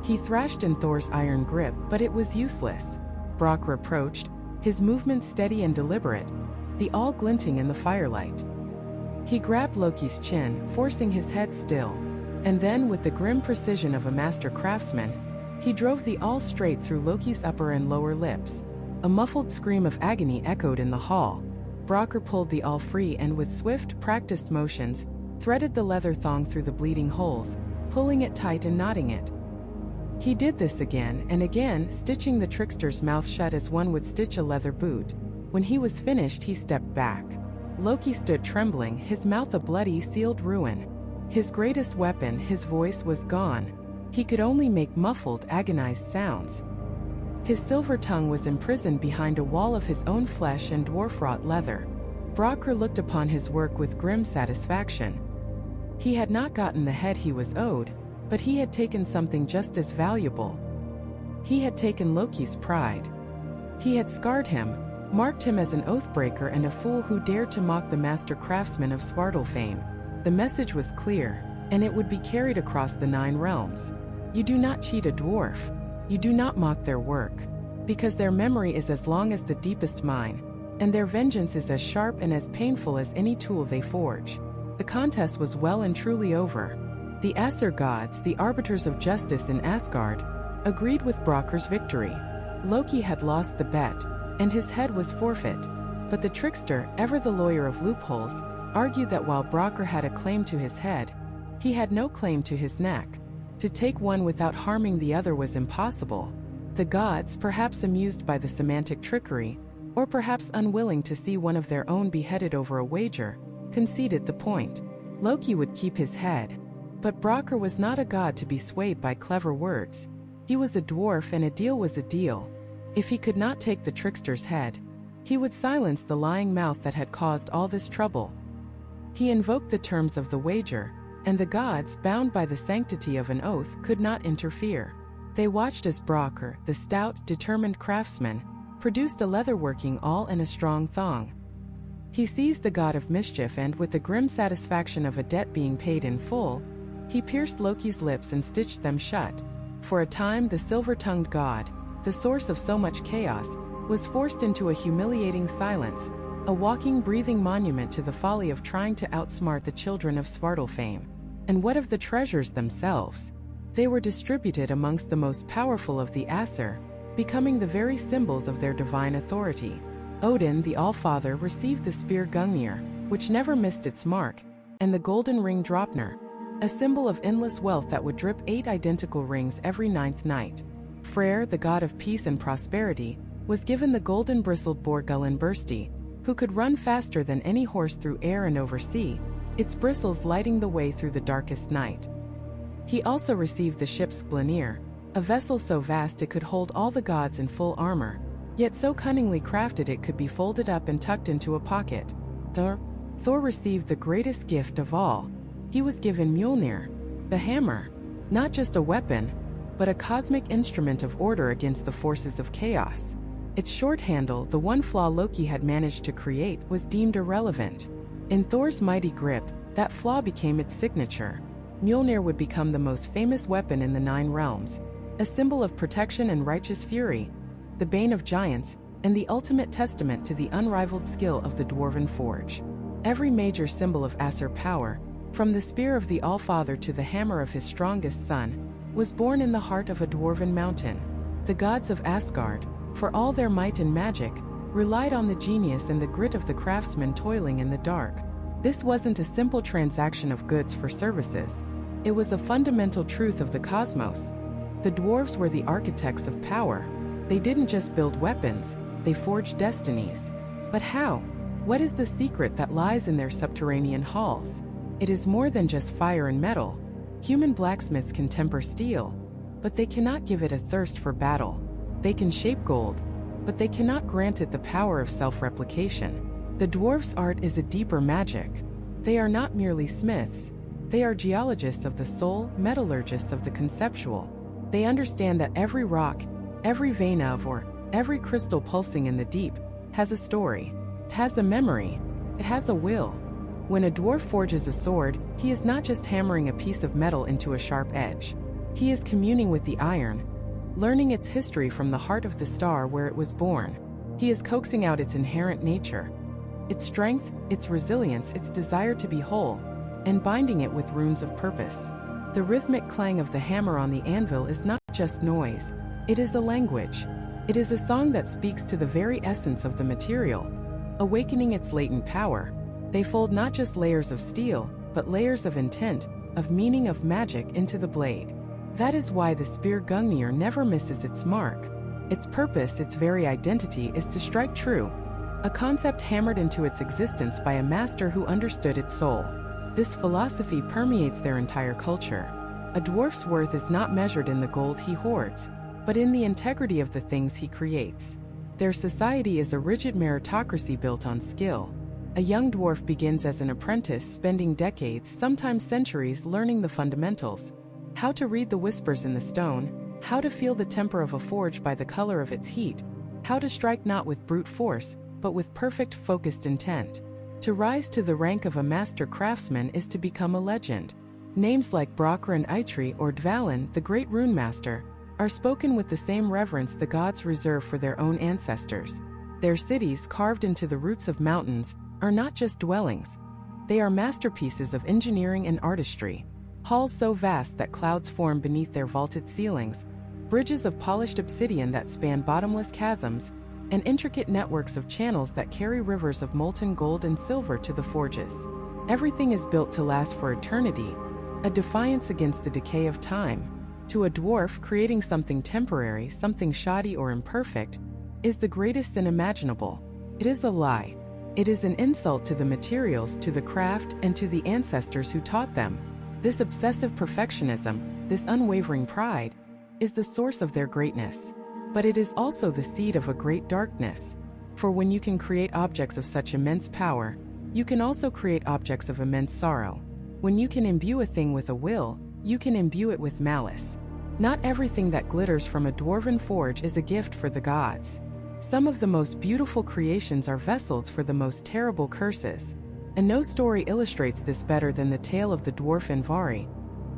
He thrashed in Thor's iron grip, but it was useless. Brokkr approached, his movements steady and deliberate, the awl glinting in the firelight. He grabbed Loki's chin, forcing his head still, and then, with the grim precision of a master craftsman, he drove the awl straight through Loki's upper and lower lips. A muffled scream of agony echoed in the hall. Brokkr pulled the awl free and, with swift, practiced motions, threaded the leather thong through the bleeding holes, pulling it tight and knotting it. He did this again and again, stitching the trickster's mouth shut as one would stitch a leather boot. When he was finished, he stepped back. Loki stood trembling, his mouth a bloody, sealed ruin. His greatest weapon, his voice, was gone. He could only make muffled, agonized sounds. His silver tongue was imprisoned behind a wall of his own flesh and dwarf-wrought leather. Brokkr looked upon his work with grim satisfaction. He had not gotten the head he was owed, but he had taken something just as valuable. He had taken Loki's pride. He had scarred him, marked him as an oathbreaker and a fool who dared to mock the master craftsman of Svartalfheim. The message was clear, and it would be carried across the 9 realms. You do not cheat a dwarf. You do not mock their work, because their memory is as long as the deepest mine, and their vengeance is as sharp and as painful as any tool they forge. The contest was well and truly over. The Aesir gods, the arbiters of justice in Asgard, agreed with Brokkr's victory. Loki had lost the bet, and his head was forfeit, but the trickster, ever the lawyer of loopholes, argued that while Brokkr had a claim to his head, he had no claim to his neck. To take one without harming the other was impossible. The gods, perhaps amused by the semantic trickery, or perhaps unwilling to see one of their own beheaded over a wager, conceded the point. Loki would keep his head. But Brokkr was not a god to be swayed by clever words. He was a dwarf, and a deal was a deal. If he could not take the trickster's head, he would silence the lying mouth that had caused all this trouble. He invoked the terms of the wager, and the gods, bound by the sanctity of an oath, could not interfere. They watched as Brokkr, the stout, determined craftsman, produced a leatherworking awl and a strong thong. He seized the god of mischief and, with the grim satisfaction of a debt being paid in full, he pierced Loki's lips and stitched them shut. For a time the silver-tongued god, the source of so much chaos, was forced into a humiliating silence, a walking, breathing monument to the folly of trying to outsmart the children of Svartalfheim. And what of the treasures themselves? They were distributed amongst the most powerful of the Aesir, becoming the very symbols of their divine authority. Odin, the Allfather, received the spear Gungnir, which never missed its mark, and the golden ring Draupnir, a symbol of endless wealth that would drip 8 identical rings every 9th night. Freyr, the god of peace and prosperity, was given the golden bristled boar Gullinbursti, who could run faster than any horse through air and over sea, its bristles lighting the way through the darkest night. He also received the ship Mjolnir, a vessel so vast it could hold all the gods in full armor, yet so cunningly crafted it could be folded up and tucked into a pocket. Thor received the greatest gift of all. He was given Mjolnir, the hammer, not just a weapon, but a cosmic instrument of order against the forces of chaos. Its short handle, the one flaw Loki had managed to create, was deemed irrelevant. In Thor's mighty grip, that flaw became its signature. Mjolnir would become the most famous weapon in the 9 realms, a symbol of protection and righteous fury, the bane of giants, and the ultimate testament to the unrivaled skill of the dwarven forge. Every major symbol of Aesir power, from the spear of the Allfather to the hammer of his strongest son, was born in the heart of a dwarven mountain. The gods of Asgard, for all their might and magic, relied on the genius and the grit of the craftsmen toiling in the dark. This wasn't a simple transaction of goods for services. It was a fundamental truth of the cosmos. The dwarves were the architects of power. They didn't just build weapons, they forged destinies. But how? What is the secret that lies in their subterranean halls? It is more than just fire and metal. Human blacksmiths can temper steel, but they cannot give it a thirst for battle. They can shape gold, but they cannot grant it the power of self-replication. The dwarf's art is a deeper magic. They are not merely smiths. They are geologists of the soul, metallurgists of the conceptual. They understand that every rock, every vein of, or every crystal pulsing in the deep, has a story. It has a memory. It has a will. When a dwarf forges a sword, he is not just hammering a piece of metal into a sharp edge. He is communing with the iron, learning its history from the heart of the star where it was born. He is coaxing out its inherent nature, its strength, its resilience, its desire to be whole, and binding it with runes of purpose. The rhythmic clang of the hammer on the anvil is not just noise. It is a language. It is a song that speaks to the very essence of the material, awakening its latent power. They fold not just layers of steel, but layers of intent, of meaning, of magic into the blade. That is why the spear Gungnir never misses its mark. Its purpose, its very identity, is to strike true, a concept hammered into its existence by a master who understood its soul. This philosophy permeates their entire culture. A dwarf's worth is not measured in the gold he hoards, but in the integrity of the things he creates. Their society is a rigid meritocracy built on skill. A young dwarf begins as an apprentice, spending decades, sometimes centuries, learning the fundamentals. How to read the whispers in the stone, how to feel the temper of a forge by the color of its heat, how to strike not with brute force, but with perfect focused intent. To rise to the rank of a master craftsman is to become a legend. Names like Brokkr and Sindri or Dvalin, the great rune master, are spoken with the same reverence the gods reserve for their own ancestors. Their cities, carved into the roots of mountains, are not just dwellings. They are masterpieces of engineering and artistry. Halls so vast that clouds form beneath their vaulted ceilings, bridges of polished obsidian that span bottomless chasms, and intricate networks of channels that carry rivers of molten gold and silver to the forges. Everything is built to last for eternity, a defiance against the decay of time. To a dwarf, creating something temporary, something shoddy or imperfect, is the greatest sin imaginable. It is a lie. It is an insult to the materials, to the craft, and to the ancestors who taught them. This obsessive perfectionism, this unwavering pride, is the source of their greatness. But it is also the seed of a great darkness. For when you can create objects of such immense power, you can also create objects of immense sorrow. When you can imbue a thing with a will, you can imbue it with malice. Not everything that glitters from a dwarven forge is a gift for the gods. Some of the most beautiful creations are vessels for the most terrible curses. And no story illustrates this better than the tale of the dwarf Andvari,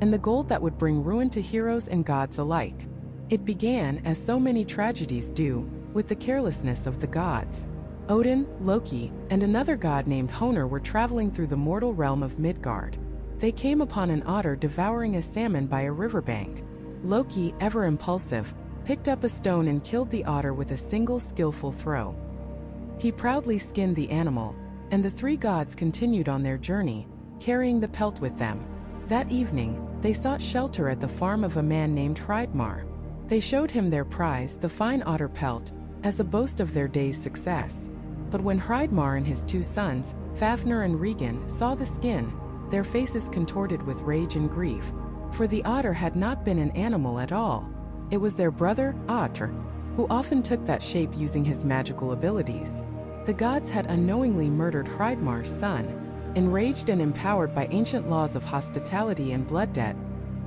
and the gold that would bring ruin to heroes and gods alike. It began, as so many tragedies do, with the carelessness of the gods. Odin, Loki, and another god named Honor were traveling through the mortal realm of Midgard. They came upon an otter devouring a salmon by a riverbank. Loki, ever impulsive, picked up a stone and killed the otter with a single skillful throw. He proudly skinned the animal, and the three gods continued on their journey, carrying the pelt with them. That evening, they sought shelter at the farm of a man named Hreidmar. They showed him their prize, the fine otter pelt, as a boast of their day's success. But when Hreidmar and his two sons, Fafnir and Regan, saw the skin, their faces contorted with rage and grief. For the otter had not been an animal at all. It was their brother, Otter, who often took that shape using his magical abilities. The gods had unknowingly murdered Hreidmar's son. Enraged and empowered by ancient laws of hospitality and blood debt,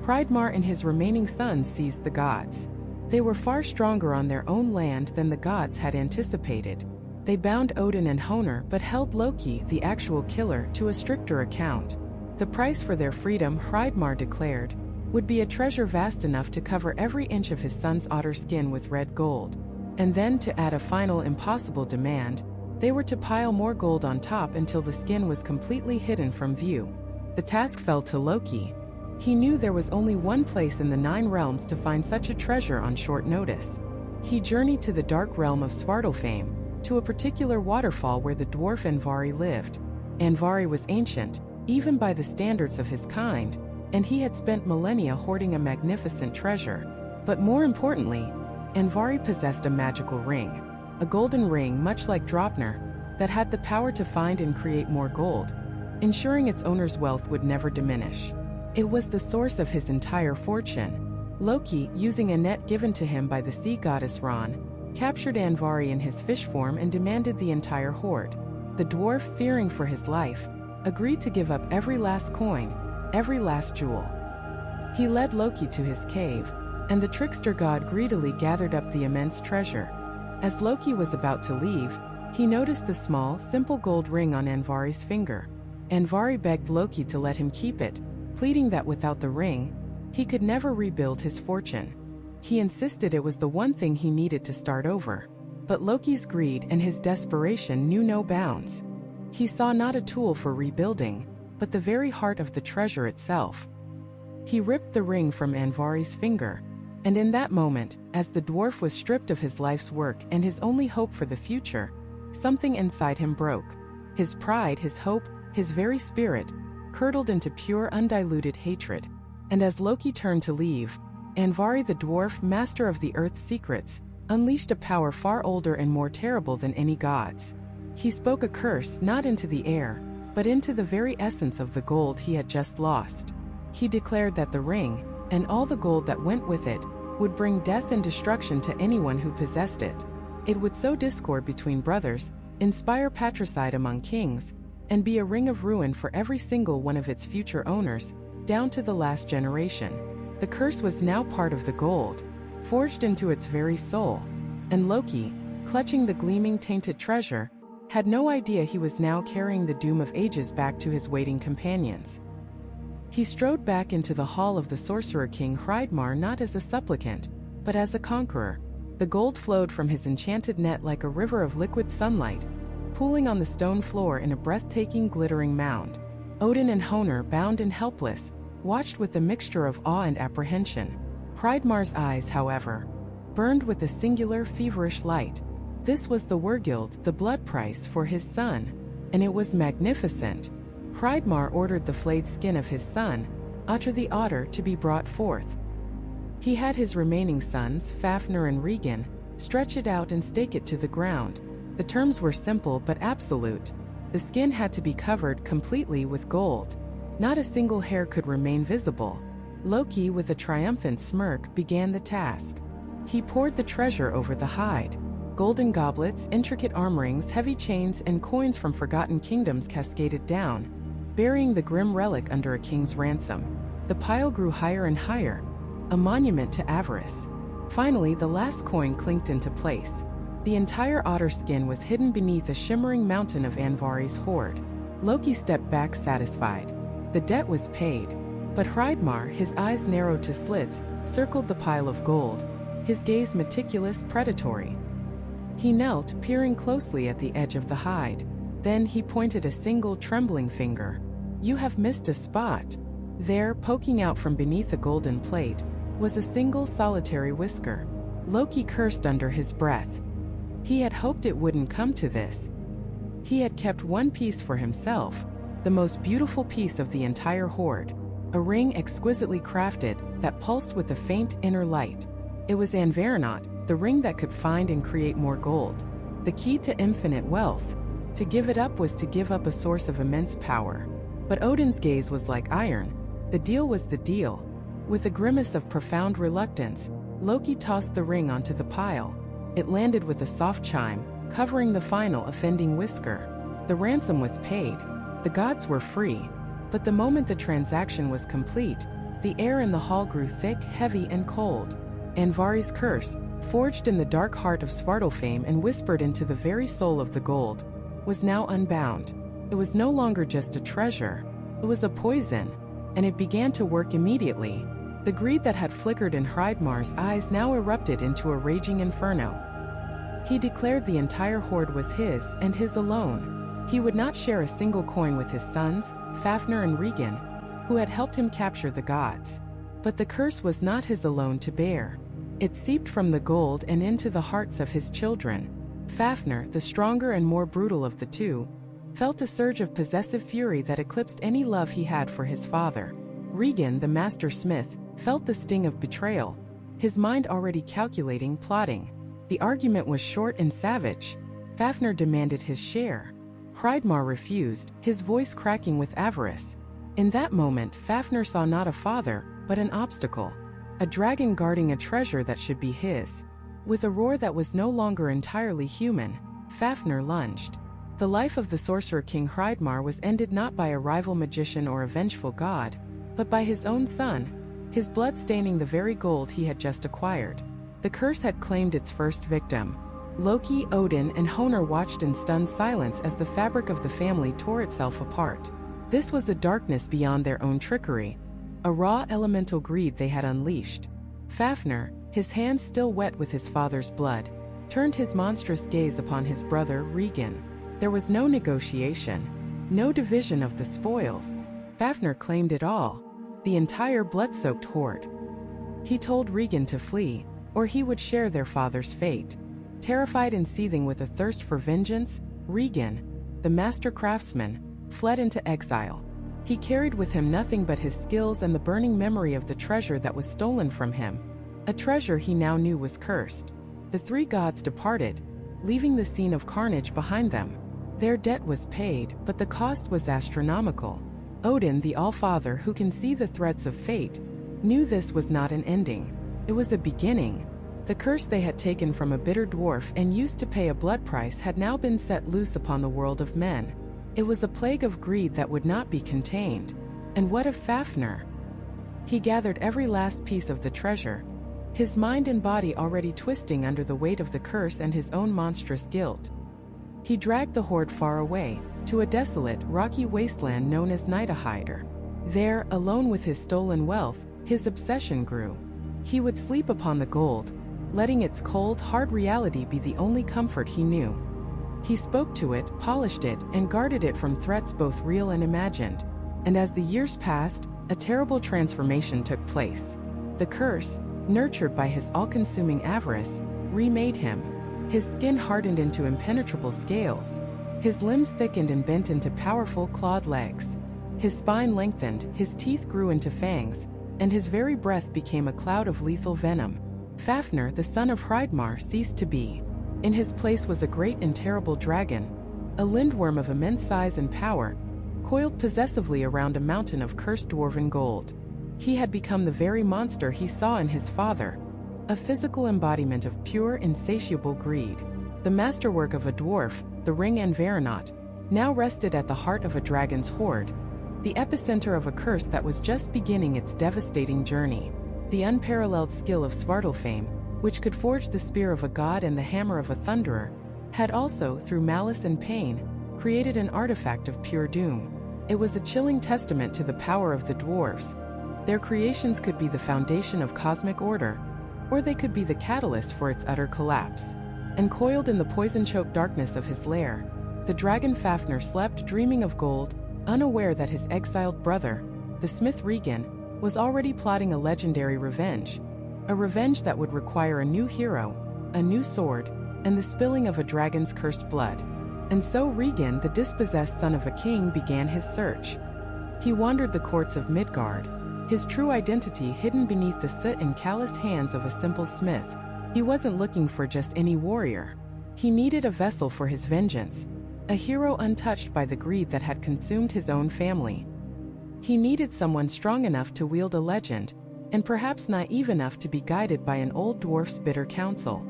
Hreidmar and his remaining sons seized the gods. They were far stronger on their own land than the gods had anticipated. They bound Odin and Honor but held Loki, the actual killer, to a stricter account. The price for their freedom, Hreidmar declared, would be a treasure vast enough to cover every inch of his son's otter skin with red gold. And then, to add a final impossible demand, they were to pile more gold on top until the skin was completely hidden from view. The task fell to Loki. He knew there was only one place in the 9 realms to find such a treasure on short notice. He journeyed to the dark realm of Svartalfheim, to a particular waterfall where the dwarf Andvari lived. Andvari was ancient, even by the standards of his kind, and he had spent millennia hoarding a magnificent treasure. But more importantly, Andvari possessed a magical ring, a golden ring much like Draupnir, that had the power to find and create more gold, ensuring its owner's wealth would never diminish. It was the source of his entire fortune. Loki, using a net given to him by the sea goddess Ran, captured Andvari in his fish form and demanded the entire hoard. The dwarf, fearing for his life, agreed to give up every last coin, every last jewel. He led Loki to his cave, and the trickster god greedily gathered up the immense treasure. As Loki was about to leave, he noticed the small, simple gold ring on Andvari's finger. Andvari begged Loki to let him keep it, pleading that without the ring, he could never rebuild his fortune. He insisted it was the one thing he needed to start over. But Loki's greed and his desperation knew no bounds. He saw not a tool for rebuilding, but the very heart of the treasure itself. He ripped the ring from Andvari's finger, and in that moment, as the dwarf was stripped of his life's work and his only hope for the future, something inside him broke. His pride, his hope, his very spirit, curdled into pure undiluted hatred. And as Loki turned to leave, Andvari the dwarf, master of the earth's secrets, unleashed a power far older and more terrible than any gods. He spoke a curse not into the air, but into the very essence of the gold he had just lost. He declared that the ring, and all the gold that went with it, would bring death and destruction to anyone who possessed it. It would sow discord between brothers, inspire patricide among kings, and be a ring of ruin for every single one of its future owners, down to the last generation. The curse was now part of the gold, forged into its very soul, and Loki, clutching the gleaming tainted treasure, had no idea he was now carrying the doom of ages back to his waiting companions. He strode back into the hall of the Sorcerer King Hreidmar not as a supplicant, but as a conqueror. The gold flowed from his enchanted net like a river of liquid sunlight, pooling on the stone floor in a breathtaking glittering mound. Odin and Honor, bound and helpless, watched with a mixture of awe and apprehension. Hreidmar's eyes, however, burned with a singular feverish light. This was the Wergild, the blood price for his son, and it was magnificent. Hreidmar ordered the flayed skin of his son, Atr the Otter, to be brought forth. He had his remaining sons, Fafnir and Regan, stretch it out and stake it to the ground. The terms were simple but absolute. The skin had to be covered completely with gold. Not a single hair could remain visible. Loki, with a triumphant smirk, began the task. He poured the treasure over the hide. Golden goblets, intricate armorings, heavy chains, and coins from forgotten kingdoms cascaded down, burying the grim relic under a king's ransom. The pile grew higher and higher, a monument to avarice. Finally, the last coin clinked into place. The entire otter skin was hidden beneath a shimmering mountain of Andvari's hoard. Loki stepped back satisfied. The debt was paid. But Hreidmar, his eyes narrowed to slits, circled the pile of gold, his gaze meticulous, predatory. He knelt, peering closely at the edge of the hide. Then he pointed a single trembling finger. "You have missed a spot." There, poking out from beneath a golden plate, was a single solitary whisker. Loki cursed under his breath. He had hoped it wouldn't come to this. He had kept one piece for himself, the most beautiful piece of the entire hoard. A ring exquisitely crafted, that pulsed with a faint inner light. It was Anvaranot, the ring that could find and create more gold. The key to infinite wealth. To give it up was to give up a source of immense power. But Odin's gaze was like iron. The deal was the deal. With a grimace of profound reluctance, Loki tossed the ring onto the pile. It landed with a soft chime, covering the final offending whisker. The ransom was paid. The gods were free. But the moment the transaction was complete, the air in the hall grew thick, heavy, and cold. Andvari's curse, forged in the dark heart of Svartalfheim and whispered into the very soul of the gold, was now unbound. It was no longer just a treasure. It was a poison, and it began to work immediately. The greed that had flickered in Hreidmar's eyes now erupted into a raging inferno. He declared the entire hoard was his, and his alone. He would not share a single coin with his sons, Fafnir and Regan, who had helped him capture the gods. But the curse was not his alone to bear. It seeped from the gold and into the hearts of his children. Fafnir, the stronger and more brutal of the two, felt a surge of possessive fury that eclipsed any love he had for his father. Regan, the master smith, felt the sting of betrayal, his mind already calculating, plotting. The argument was short and savage. Fafnir demanded his share. Hreidmar refused, his voice cracking with avarice. In that moment, Fafnir saw not a father, but an obstacle. A dragon guarding a treasure that should be his. With a roar that was no longer entirely human, Fafnir lunged. The life of the Sorcerer King Hreidmar was ended not by a rival magician or a vengeful god, but by his own son, his blood staining the very gold he had just acquired. The curse had claimed its first victim. Loki, Odin, and Honor watched in stunned silence as the fabric of the family tore itself apart. This was a darkness beyond their own trickery, a raw elemental greed they had unleashed. Fafnir, his hands still wet with his father's blood, turned his monstrous gaze upon his brother, Regan. There was no negotiation, no division of the spoils. Fafnir claimed it all, the entire blood-soaked hoard. He told Regan to flee, or he would share their father's fate. Terrified and seething with a thirst for vengeance, Regan, the master craftsman, fled into exile. He carried with him nothing but his skills and the burning memory of the treasure that was stolen from him, a treasure he now knew was cursed. The three gods departed, leaving the scene of carnage behind them. Their debt was paid, but the cost was astronomical. Odin, the All-Father who can see the threads of fate, knew this was not an ending. It was a beginning. The curse they had taken from a bitter dwarf and used to pay a blood price had now been set loose upon the world of men. It was a plague of greed that would not be contained. And what of Fafnir? He gathered every last piece of the treasure, his mind and body already twisting under the weight of the curse and his own monstrous guilt. He dragged the hoard far away, to a desolate, rocky wasteland known as Nidaheidr. There, alone with his stolen wealth, his obsession grew. He would sleep upon the gold, letting its cold, hard reality be the only comfort he knew. He spoke to it, polished it, and guarded it from threats both real and imagined. And as the years passed, a terrible transformation took place. The curse, nurtured by his all-consuming avarice, remade him. His skin hardened into impenetrable scales. His limbs thickened and bent into powerful clawed legs. His spine lengthened, his teeth grew into fangs, and his very breath became a cloud of lethal venom. Fafnir, the son of Hreidmar, ceased to be. In his place was a great and terrible dragon, a lindworm of immense size and power, coiled possessively around a mountain of cursed dwarven gold. He had become the very monster he saw in his father, a physical embodiment of pure, insatiable greed. The masterwork of a dwarf, the ring and Varanot, now rested at the heart of a dragon's hoard, the epicenter of a curse that was just beginning its devastating journey. The unparalleled skill of Svartalfheim, which could forge the spear of a god and the hammer of a thunderer, had also, through malice and pain, created an artifact of pure doom. It was a chilling testament to the power of the dwarves. Their creations could be the foundation of cosmic order, or they could be the catalyst for its utter collapse. And coiled in the poison-choked darkness of his lair, the dragon Fafnir slept dreaming of gold, unaware that his exiled brother, the smith Regan, was already plotting a legendary revenge. A revenge that would require a new hero, a new sword, and the spilling of a dragon's cursed blood. And so Regan, the dispossessed son of a king, began his search. He wandered the courts of Midgard, his true identity hidden beneath the soot and calloused hands of a simple smith. He wasn't looking for just any warrior. He needed a vessel for his vengeance, a hero untouched by the greed that had consumed his own family. He needed someone strong enough to wield a legend, and perhaps naive enough to be guided by an old dwarf's bitter counsel.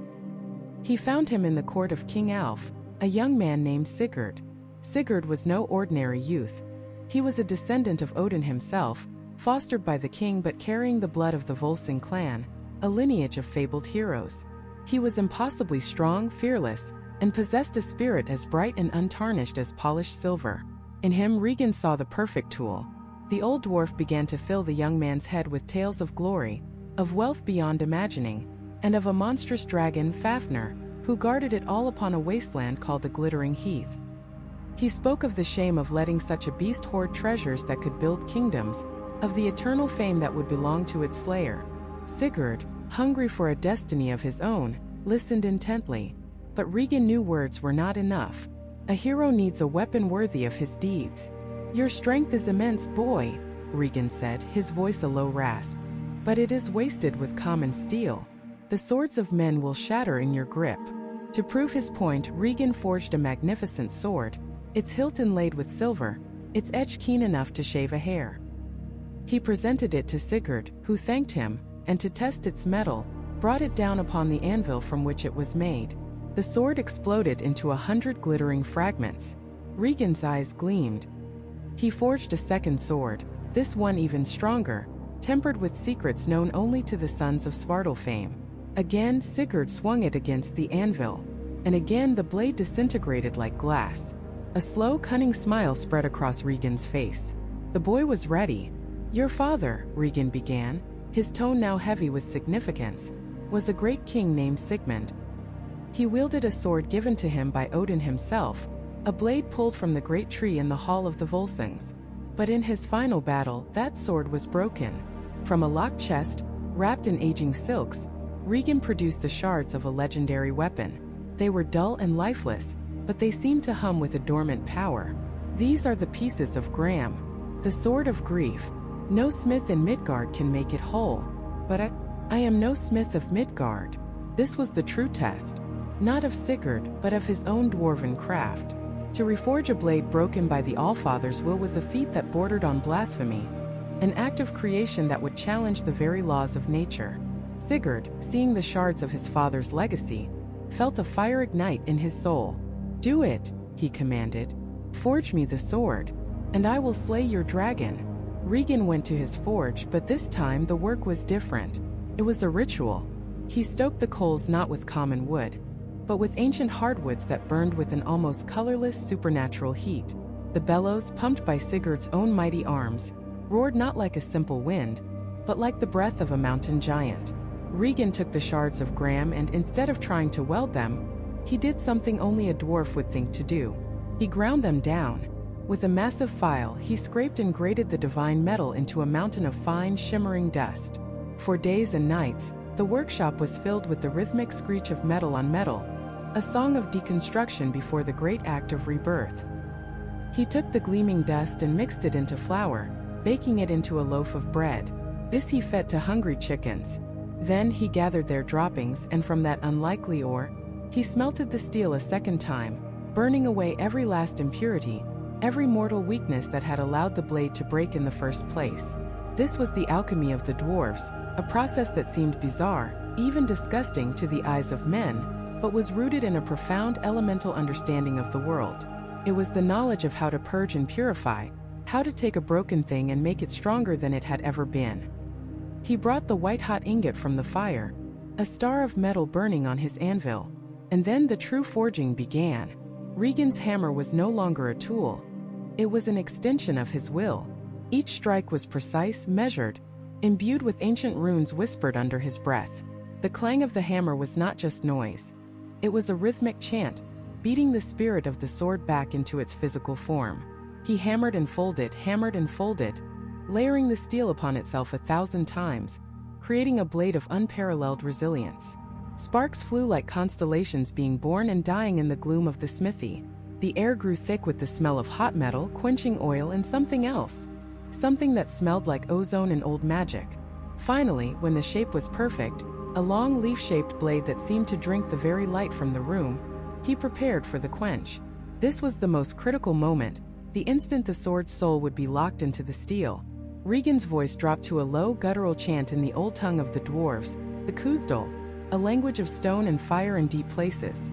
He found him in the court of King Alf, a young man named Sigurd. Sigurd was no ordinary youth. He was a descendant of Odin himself, fostered by the king but carrying the blood of the Volsung clan, a lineage of fabled heroes. He was impossibly strong, fearless, and possessed a spirit as bright and untarnished as polished silver. In him Regan saw the perfect tool. The old dwarf began to fill the young man's head with tales of glory, of wealth beyond imagining, and of a monstrous dragon, Fafnir, who guarded it all upon a wasteland called the Glittering Heath. He spoke of the shame of letting such a beast hoard treasures that could build kingdoms, of the eternal fame that would belong to its slayer. Sigurd, hungry for a destiny of his own, listened intently. But Regan knew words were not enough. A hero needs a weapon worthy of his deeds. "Your strength is immense, boy," Regan said, his voice a low rasp. "But it is wasted with common steel. The swords of men will shatter in your grip." To prove his point, Regan forged a magnificent sword, its hilt inlaid with silver, its edge keen enough to shave a hair. He presented it to Sigurd, who thanked him, and to test its metal, brought it down upon the anvil from which it was made. The sword exploded into 100 glittering fragments. Regan's eyes gleamed. He forged a second sword, this one even stronger, tempered with secrets known only to the sons of Svartalfheim. Again Sigurd swung it against the anvil, and again the blade disintegrated like glass. A slow, cunning smile spread across Regan's face. The boy was ready. "Your father," Regan began, his tone now heavy with significance, "was a great king named Sigmund. He wielded a sword given to him by Odin himself, a blade pulled from the great tree in the hall of the Volsungs. But in his final battle, that sword was broken. From a locked chest, wrapped in aging silks, Regan produced the shards of a legendary weapon. They were dull and lifeless, but they seemed to hum with a dormant power. These are the pieces of Gram, the sword of grief. No smith in Midgard can make it whole. But I am no smith of Midgard." This was the true test. Not of Sigurd, but of his own dwarven craft. To reforge a blade broken by the Allfather's will was a feat that bordered on blasphemy, an act of creation that would challenge the very laws of nature. Sigurd, seeing the shards of his father's legacy, felt a fire ignite in his soul. "Do it," he commanded. "Forge me the sword, and I will slay your dragon." Regan went to his forge, but this time the work was different. It was a ritual. He stoked the coals not with common wood, but with ancient hardwoods that burned with an almost colorless supernatural heat. The bellows, pumped by Sigurd's own mighty arms, roared not like a simple wind, but like the breath of a mountain giant. Regan took the shards of Gram and instead of trying to weld them, he did something only a dwarf would think to do. He ground them down. With a massive file, he scraped and grated the divine metal into a mountain of fine, shimmering dust. For days and nights, the workshop was filled with the rhythmic screech of metal on metal, a song of deconstruction before the great act of rebirth. He took the gleaming dust and mixed it into flour, baking it into a loaf of bread. This he fed to hungry chickens. Then he gathered their droppings, and from that unlikely ore, he smelted the steel a second time, burning away every last impurity, every mortal weakness that had allowed the blade to break in the first place. This was the alchemy of the dwarves, a process that seemed bizarre, even disgusting to the eyes of men, but was rooted in a profound elemental understanding of the world. It was the knowledge of how to purge and purify, how to take a broken thing and make it stronger than it had ever been. He brought the white-hot ingot from the fire, a star of metal burning on his anvil, and then the true forging began. Regan's hammer was no longer a tool. It was an extension of his will. Each strike was precise, measured, imbued with ancient runes whispered under his breath. The clang of the hammer was not just noise. It was a rhythmic chant, beating the spirit of the sword back into its physical form. He hammered and folded, layering the steel upon itself 1,000 times, creating a blade of unparalleled resilience. Sparks flew like constellations being born and dying in the gloom of the smithy. The air grew thick with the smell of hot metal, quenching oil and something else. Something that smelled like ozone and old magic. Finally, when the shape was perfect, a long leaf-shaped blade that seemed to drink the very light from the room, he prepared for the quench. This was the most critical moment, the instant the sword's soul would be locked into the steel. Regan's voice dropped to a low, guttural chant in the old tongue of the dwarves, the Kuzdal, a language of stone and fire in deep places.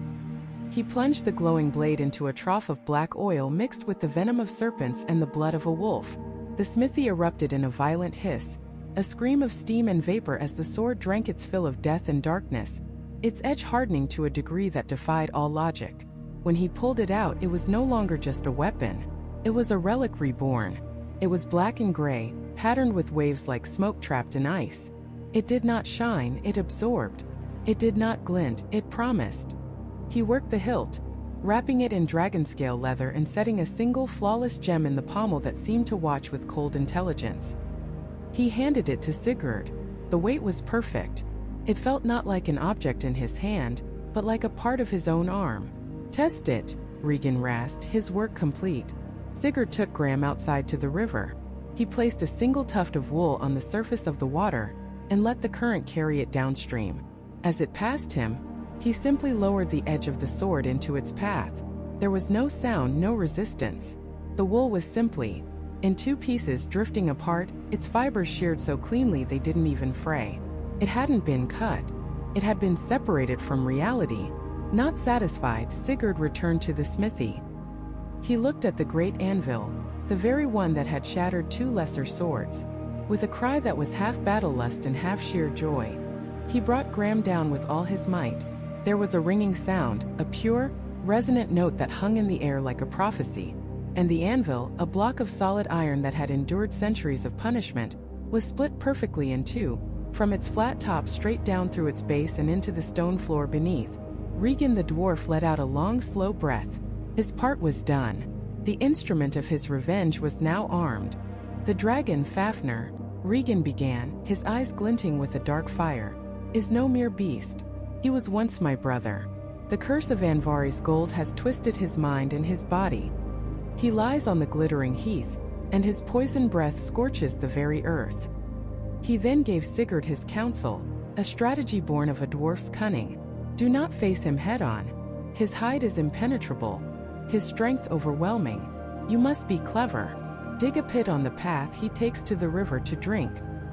He plunged the glowing blade into a trough of black oil mixed with the venom of serpents and the blood of a wolf. The smithy erupted in a violent hiss, a scream of steam and vapor as the sword drank its fill of death and darkness, its edge hardening to a degree that defied all logic. When he pulled it out, it was no longer just a weapon. It was a relic reborn. It was black and gray, patterned with waves like smoke trapped in ice. It did not shine, it absorbed. It did not glint, it promised. He worked the hilt, wrapping it in dragon-scale leather and setting a single flawless gem in the pommel that seemed to watch with cold intelligence. He handed it to Sigurd. The weight was perfect. It felt not like an object in his hand, but like a part of his own arm. "Test it," Regan rasped, his work complete. Sigurd took Gram outside to the river. He placed a single tuft of wool on the surface of the water and let the current carry it downstream. As it passed him, he simply lowered the edge of the sword into its path. There was no sound, no resistance. The wool was simply in two pieces, drifting apart, its fibers sheared so cleanly they didn't even fray. It hadn't been cut. It had been separated from reality. Not satisfied, Sigurd returned to the smithy. He looked at the great anvil, the very one that had shattered two lesser swords. With a cry that was half battle lust and half sheer joy, he brought Gram down with all his might. There was a ringing sound, a pure, resonant note that hung in the air like a prophecy. And the anvil, a block of solid iron that had endured centuries of punishment, was split perfectly in two, from its flat top straight down through its base and into the stone floor beneath. Regan the dwarf let out a long, slow breath. His part was done. The instrument of his revenge was now armed. "The dragon Fafnir," Regan began, his eyes glinting with a dark fire, "is no mere beast. He was once my brother. The curse of Andvari's gold has twisted his mind and his body. He lies on the glittering heath, and his poison breath scorches the very earth." He then gave Sigurd his counsel, a strategy born of a dwarf's cunning. "Do not face him head-on. His hide is impenetrable, his strength overwhelming. You must be clever. Dig a pit on the path he takes to the river to drink.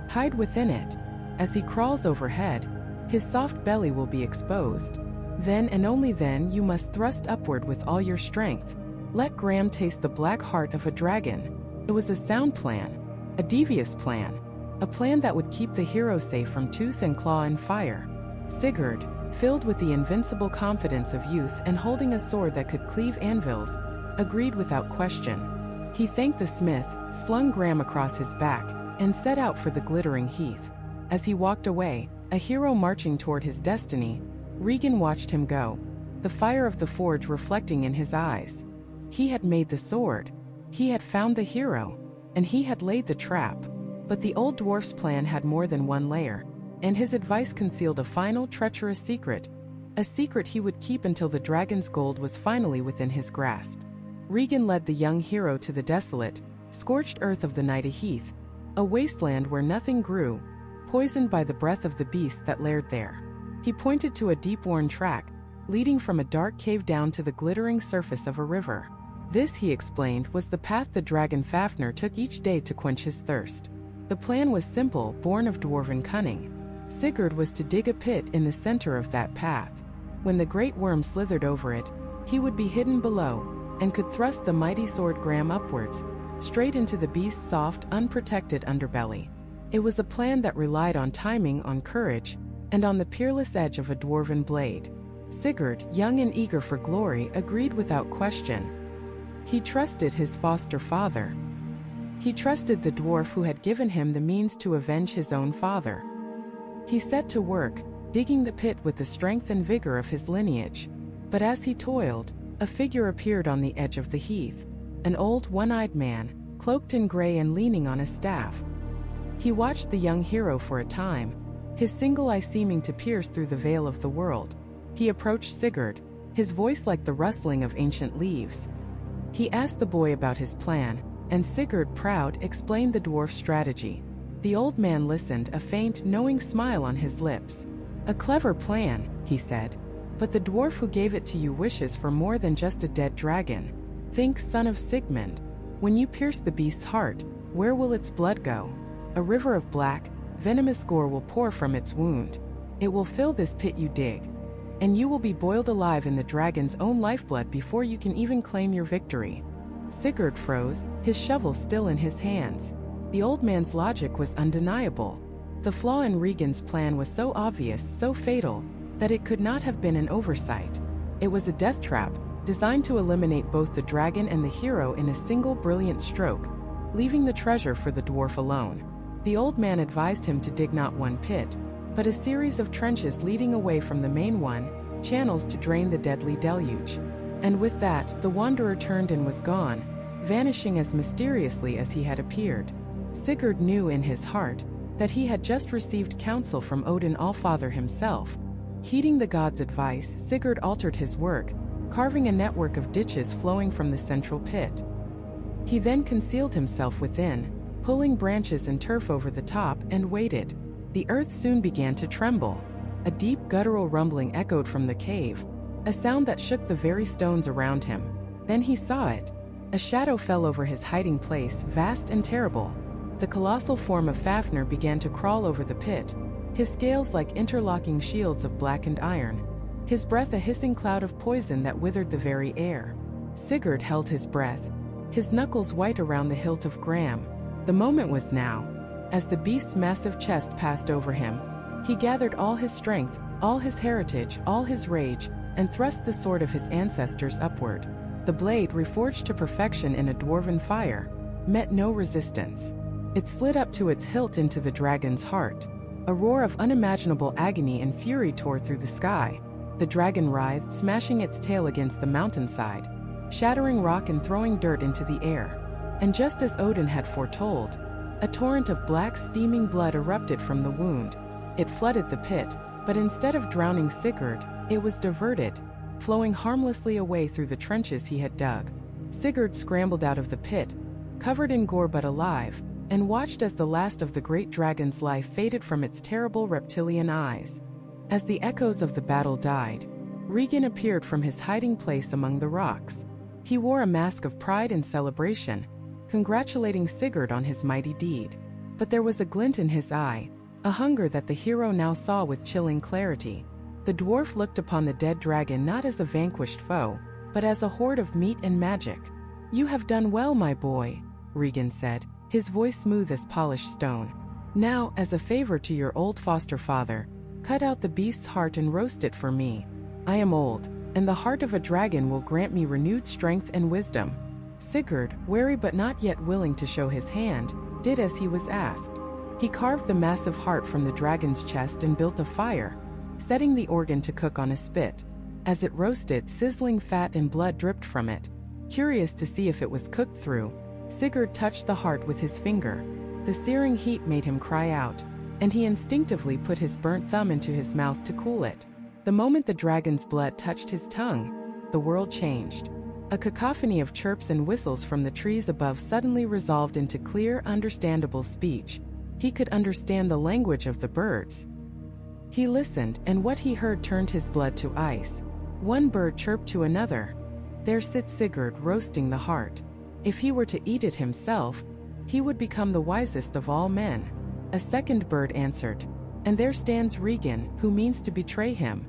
Hide within it. As he crawls overhead, his soft belly will be exposed. Then and only then you must thrust upward with all your strength. Let Graham taste the black heart of a dragon. It was a sound plan, a devious plan, a plan that would keep the hero safe from tooth and claw and fire. Sigurd, filled with the invincible confidence of youth and holding a sword that could cleave anvils, agreed without question. He thanked the smith, slung Graham across his back, and set out for the glittering heath. As he walked away, a hero marching toward his destiny, Regan watched him go, the fire of the forge reflecting in his eyes. He had made the sword, he had found the hero, and he had laid the trap. But the old dwarf's plan had more than one layer, and his advice concealed a final treacherous secret, a secret he would keep until the dragon's gold was finally within his grasp. Regan led the young hero to the desolate, scorched earth of the Nida Heath, a wasteland where nothing grew, poisoned by the breath of the beast that laired there. He pointed to a deep-worn track, leading from a dark cave down to the glittering surface of a river. This, he explained, was the path the dragon Fafnir took each day to quench his thirst. The plan was simple, born of dwarven cunning. Sigurd was to dig a pit in the center of that path. When the great worm slithered over it, he would be hidden below, and could thrust the mighty sword Graham upwards, straight into the beast's soft, unprotected underbelly. It was a plan that relied on timing, on courage, and on the peerless edge of a dwarven blade. Sigurd, young and eager for glory, agreed without question. He trusted his foster father. He trusted the dwarf who had given him the means to avenge his own father. He set to work, digging the pit with the strength and vigor of his lineage. But as he toiled, a figure appeared on the edge of the heath, an old, one-eyed man, cloaked in gray and leaning on a staff. He watched the young hero for a time, his single eye seeming to pierce through the veil of the world. He approached Sigurd, his voice like the rustling of ancient leaves. He asked the boy about his plan, and Sigurd, proud, explained the dwarf's strategy. The old man listened, a faint, knowing smile on his lips. "A clever plan," he said. "But the dwarf who gave it to you wishes for more than just a dead dragon. Think, son of Sigmund. When you pierce the beast's heart, where will its blood go? A river of black, venomous gore will pour from its wound. It will fill this pit you dig, and you will be boiled alive in the dragon's own lifeblood before you can even claim your victory." Sigurd froze, his shovel still in his hands. The old man's logic was undeniable. The flaw in Regan's plan was so obvious, so fatal, that it could not have been an oversight. It was a death trap, designed to eliminate both the dragon and the hero in a single brilliant stroke, leaving the treasure for the dwarf alone. The old man advised him to dig not one pit, but a series of trenches leading away from the main one, channels to drain the deadly deluge. And with that, the wanderer turned and was gone, vanishing as mysteriously as he had appeared. Sigurd knew in his heart that he had just received counsel from Odin Allfather himself. Heeding the god's advice, Sigurd altered his work, carving a network of ditches flowing from the central pit. He then concealed himself within, pulling branches and turf over the top, and waited. The earth soon began to tremble. A deep guttural rumbling echoed from the cave, a sound that shook the very stones around him. Then he saw it. A shadow fell over his hiding place, vast and terrible. The colossal form of Fafnir began to crawl over the pit, his scales like interlocking shields of blackened iron, his breath a hissing cloud of poison that withered the very air. Sigurd held his breath, his knuckles white around the hilt of Graham. The moment was now. As the beast's massive chest passed over him, he gathered all his strength, all his heritage, all his rage, and thrust the sword of his ancestors upward. The blade, reforged to perfection in a dwarven fire, met no resistance. It slid up to its hilt into the dragon's heart. A roar of unimaginable agony and fury tore through the sky. The dragon writhed, smashing its tail against the mountainside, shattering rock and throwing dirt into the air. And just as Odin had foretold, a torrent of black, steaming blood erupted from the wound. It flooded the pit, but instead of drowning Sigurd, it was diverted, flowing harmlessly away through the trenches he had dug. Sigurd scrambled out of the pit, covered in gore but alive, and watched as the last of the great dragon's life faded from its terrible reptilian eyes. As the echoes of the battle died, Regan appeared from his hiding place among the rocks. He wore a mask of pride and celebration, congratulating Sigurd on his mighty deed. But there was a glint in his eye, a hunger that the hero now saw with chilling clarity. The dwarf looked upon the dead dragon not as a vanquished foe, but as a hoard of meat and magic. "You have done well, my boy," Regan said, his voice smooth as polished stone. "Now, as a favor to your old foster father, cut out the beast's heart and roast it for me. I am old, and the heart of a dragon will grant me renewed strength and wisdom." Sigurd, wary but not yet willing to show his hand, did as he was asked. He carved the massive heart from the dragon's chest and built a fire, setting the organ to cook on a spit. As it roasted, sizzling fat and blood dripped from it. Curious to see if it was cooked through, Sigurd touched the heart with his finger. The searing heat made him cry out, and he instinctively put his burnt thumb into his mouth to cool it. The moment the dragon's blood touched his tongue, the world changed. A cacophony of chirps and whistles from the trees above suddenly resolved into clear, understandable speech. He could understand the language of the birds. He listened, and what he heard turned his blood to ice. One bird chirped to another. "There sits Sigurd roasting the heart. If he were to eat it himself, he would become the wisest of all men." A second bird answered, "And there stands Regan, who means to betray him.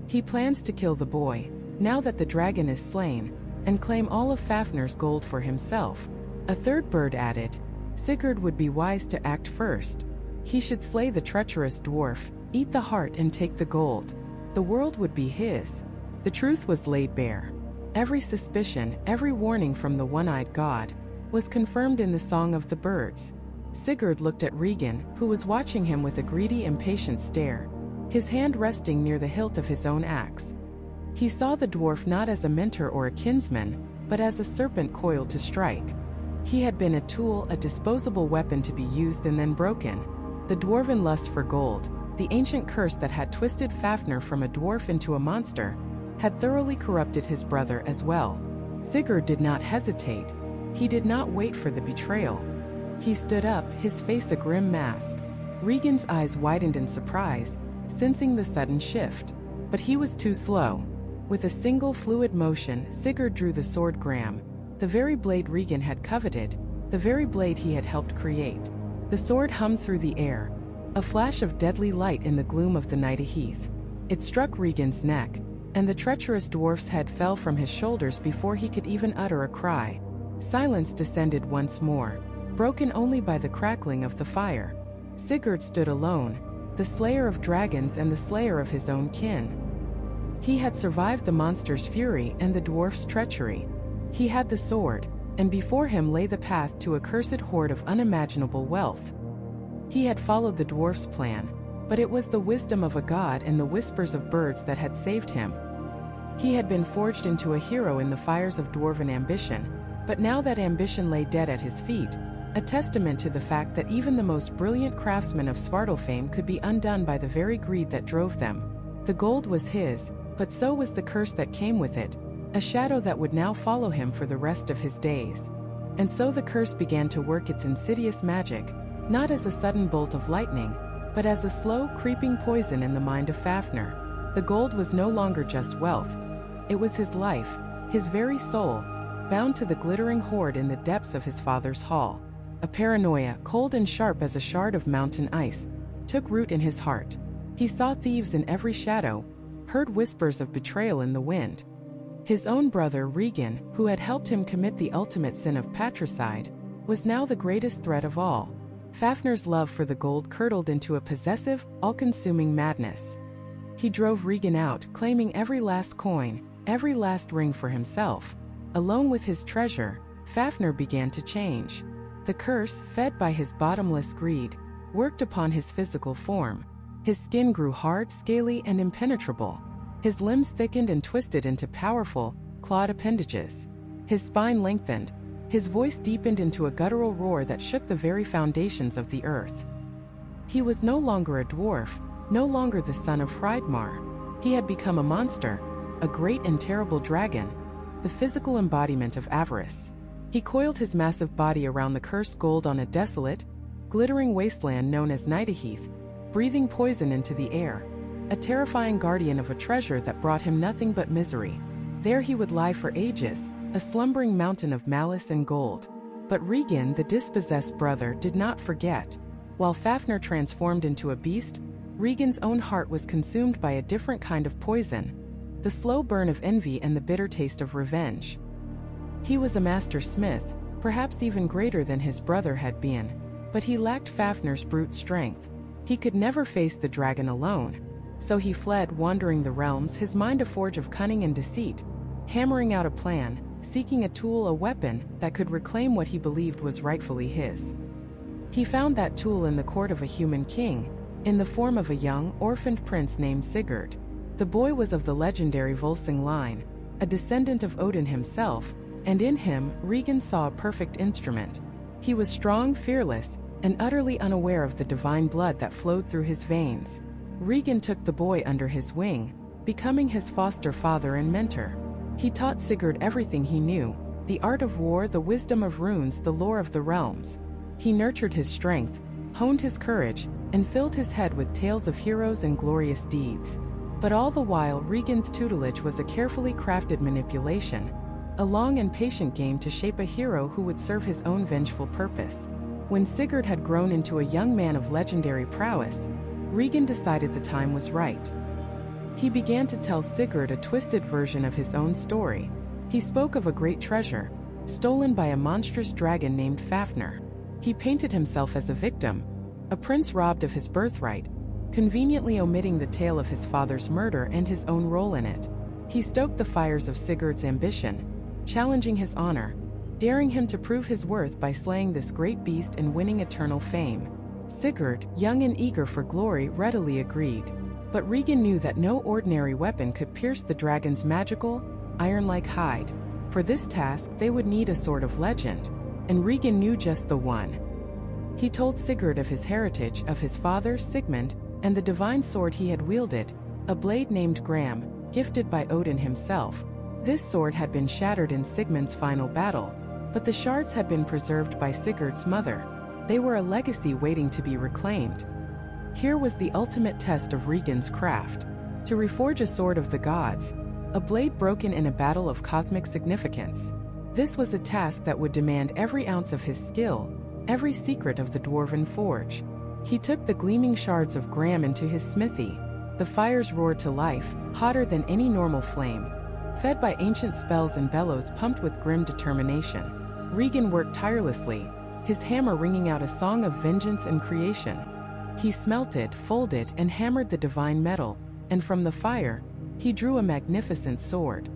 He plans to kill the boy, now that the dragon is slain, and claim all of Fafnir's gold for himself." A third bird added, "Sigurd would be wise to act first. He should slay the treacherous dwarf, eat the heart and take the gold. The world would be his." The truth was laid bare. Every suspicion, every warning from the one-eyed god, was confirmed in the song of the birds. Sigurd looked at Regan, who was watching him with a greedy, impatient stare, his hand resting near the hilt of his own axe. He saw the dwarf not as a mentor or a kinsman, but as a serpent coiled to strike. He had been a tool, a disposable weapon to be used and then broken. The dwarven lust for gold, the ancient curse that had twisted Fafnir from a dwarf into a monster, had thoroughly corrupted his brother as well. Sigurd did not hesitate. He did not wait for the betrayal. He stood up, his face a grim mask. Regan's eyes widened in surprise, sensing the sudden shift. But he was too slow. With a single fluid motion, Sigurd drew the sword Gram, the very blade Regan had coveted, the very blade he had helped create. The sword hummed through the air, a flash of deadly light in the gloom of the night heath. It struck Regan's neck, and the treacherous dwarf's head fell from his shoulders before he could even utter a cry. Silence descended once more, broken only by the crackling of the fire. Sigurd stood alone, the slayer of dragons and the slayer of his own kin. He had survived the monster's fury and the dwarf's treachery. He had the sword, and before him lay the path to a cursed hoard of unimaginable wealth. He had followed the dwarf's plan, but it was the wisdom of a god and the whispers of birds that had saved him. He had been forged into a hero in the fires of dwarven ambition, but now that ambition lay dead at his feet, a testament to the fact that even the most brilliant craftsmen of Svartalfheim could be undone by the very greed that drove them. The gold was his, but so was the curse that came with it, a shadow that would now follow him for the rest of his days. And so the curse began to work its insidious magic, not as a sudden bolt of lightning, but as a slow, creeping poison in the mind of Fafnir. The gold was no longer just wealth. It was his life, his very soul, bound to the glittering hoard in the depths of his father's hall. A paranoia, cold and sharp as a shard of mountain ice, took root in his heart. He saw thieves in every shadow, heard whispers of betrayal in the wind. His own brother Regan, who had helped him commit the ultimate sin of patricide, was now the greatest threat of all. Fafnir's love for the gold curdled into a possessive, all-consuming madness. He drove Regan out, claiming every last coin, every last ring for himself. Alone with his treasure, Fafnir began to change. The curse, fed by his bottomless greed, worked upon his physical form. His skin grew hard, scaly, and impenetrable. His limbs thickened and twisted into powerful, clawed appendages. His spine lengthened. His voice deepened into a guttural roar that shook the very foundations of the earth. He was no longer a dwarf, no longer the son of Hreidmar. He had become a monster, a great and terrible dragon, the physical embodiment of avarice. He coiled his massive body around the cursed gold on a desolate, glittering wasteland known as Nidaheath, breathing poison into the air, a terrifying guardian of a treasure that brought him nothing but misery. There he would lie for ages, a slumbering mountain of malice and gold. But Regan, the dispossessed brother, did not forget. While Fafnir transformed into a beast, Regan's own heart was consumed by a different kind of poison. the slow burn of envy and the bitter taste of revenge. He was a master smith, perhaps even greater than his brother had been, but he lacked Fafnir's brute strength. He could never face the dragon alone, so he fled, wandering the realms, his mind a forge of cunning and deceit, hammering out a plan, seeking a tool, a weapon, that could reclaim what he believed was rightfully his. He found that tool in the court of a human king, in the form of a young, orphaned prince named Sigurd. The boy was of the legendary Volsung line, a descendant of Odin himself, and in him, Regan saw a perfect instrument. He was strong, fearless, and utterly unaware of the divine blood that flowed through his veins. Regan took the boy under his wing, becoming his foster father and mentor. He taught Sigurd everything he knew, the art of war, the wisdom of runes, the lore of the realms. He nurtured his strength, honed his courage, and filled his head with tales of heroes and glorious deeds. But all the while, Regan's tutelage was a carefully crafted manipulation, a long and patient game to shape a hero who would serve his own vengeful purpose. When Sigurd had grown into a young man of legendary prowess, Regan decided the time was right. He began to tell Sigurd a twisted version of his own story. He spoke of a great treasure, stolen by a monstrous dragon named Fafnir. He painted himself as a victim, a prince robbed of his birthright, conveniently omitting the tale of his father's murder and his own role in it. He stoked the fires of Sigurd's ambition, challenging his honor, daring him to prove his worth by slaying this great beast and winning eternal fame. Sigurd, young and eager for glory, readily agreed. But Regan knew that no ordinary weapon could pierce the dragon's magical, iron-like hide. For this task, they would need a sword of legend, and Regan knew just the one. He told Sigurd of his heritage, of his father, Sigmund, and the divine sword he had wielded, a blade named Gram, gifted by Odin himself. This sword had been shattered in Sigmund's final battle, but the shards had been preserved by Sigurd's mother. They were a legacy waiting to be reclaimed. Here was the ultimate test of Regan's craft. To reforge a sword of the gods, a blade broken in a battle of cosmic significance. This was a task that would demand every ounce of his skill, every secret of the dwarven forge. He took the gleaming shards of Gram into his smithy. The fires roared to life, hotter than any normal flame, fed by ancient spells and bellows pumped with grim determination. Regan worked tirelessly, his hammer ringing out a song of vengeance and creation. He smelted, folded, and hammered the divine metal, and from the fire, he drew a magnificent sword.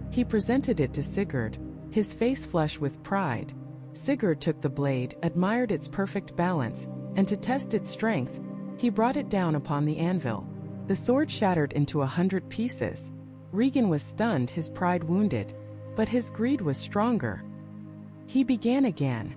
He presented it to Sigurd, his face flush with pride. Sigurd took the blade, admired its perfect balance, and to test its strength, he brought it down upon the anvil. The sword shattered into 100 pieces. Regan was stunned, his pride wounded, but his greed was stronger. He began again.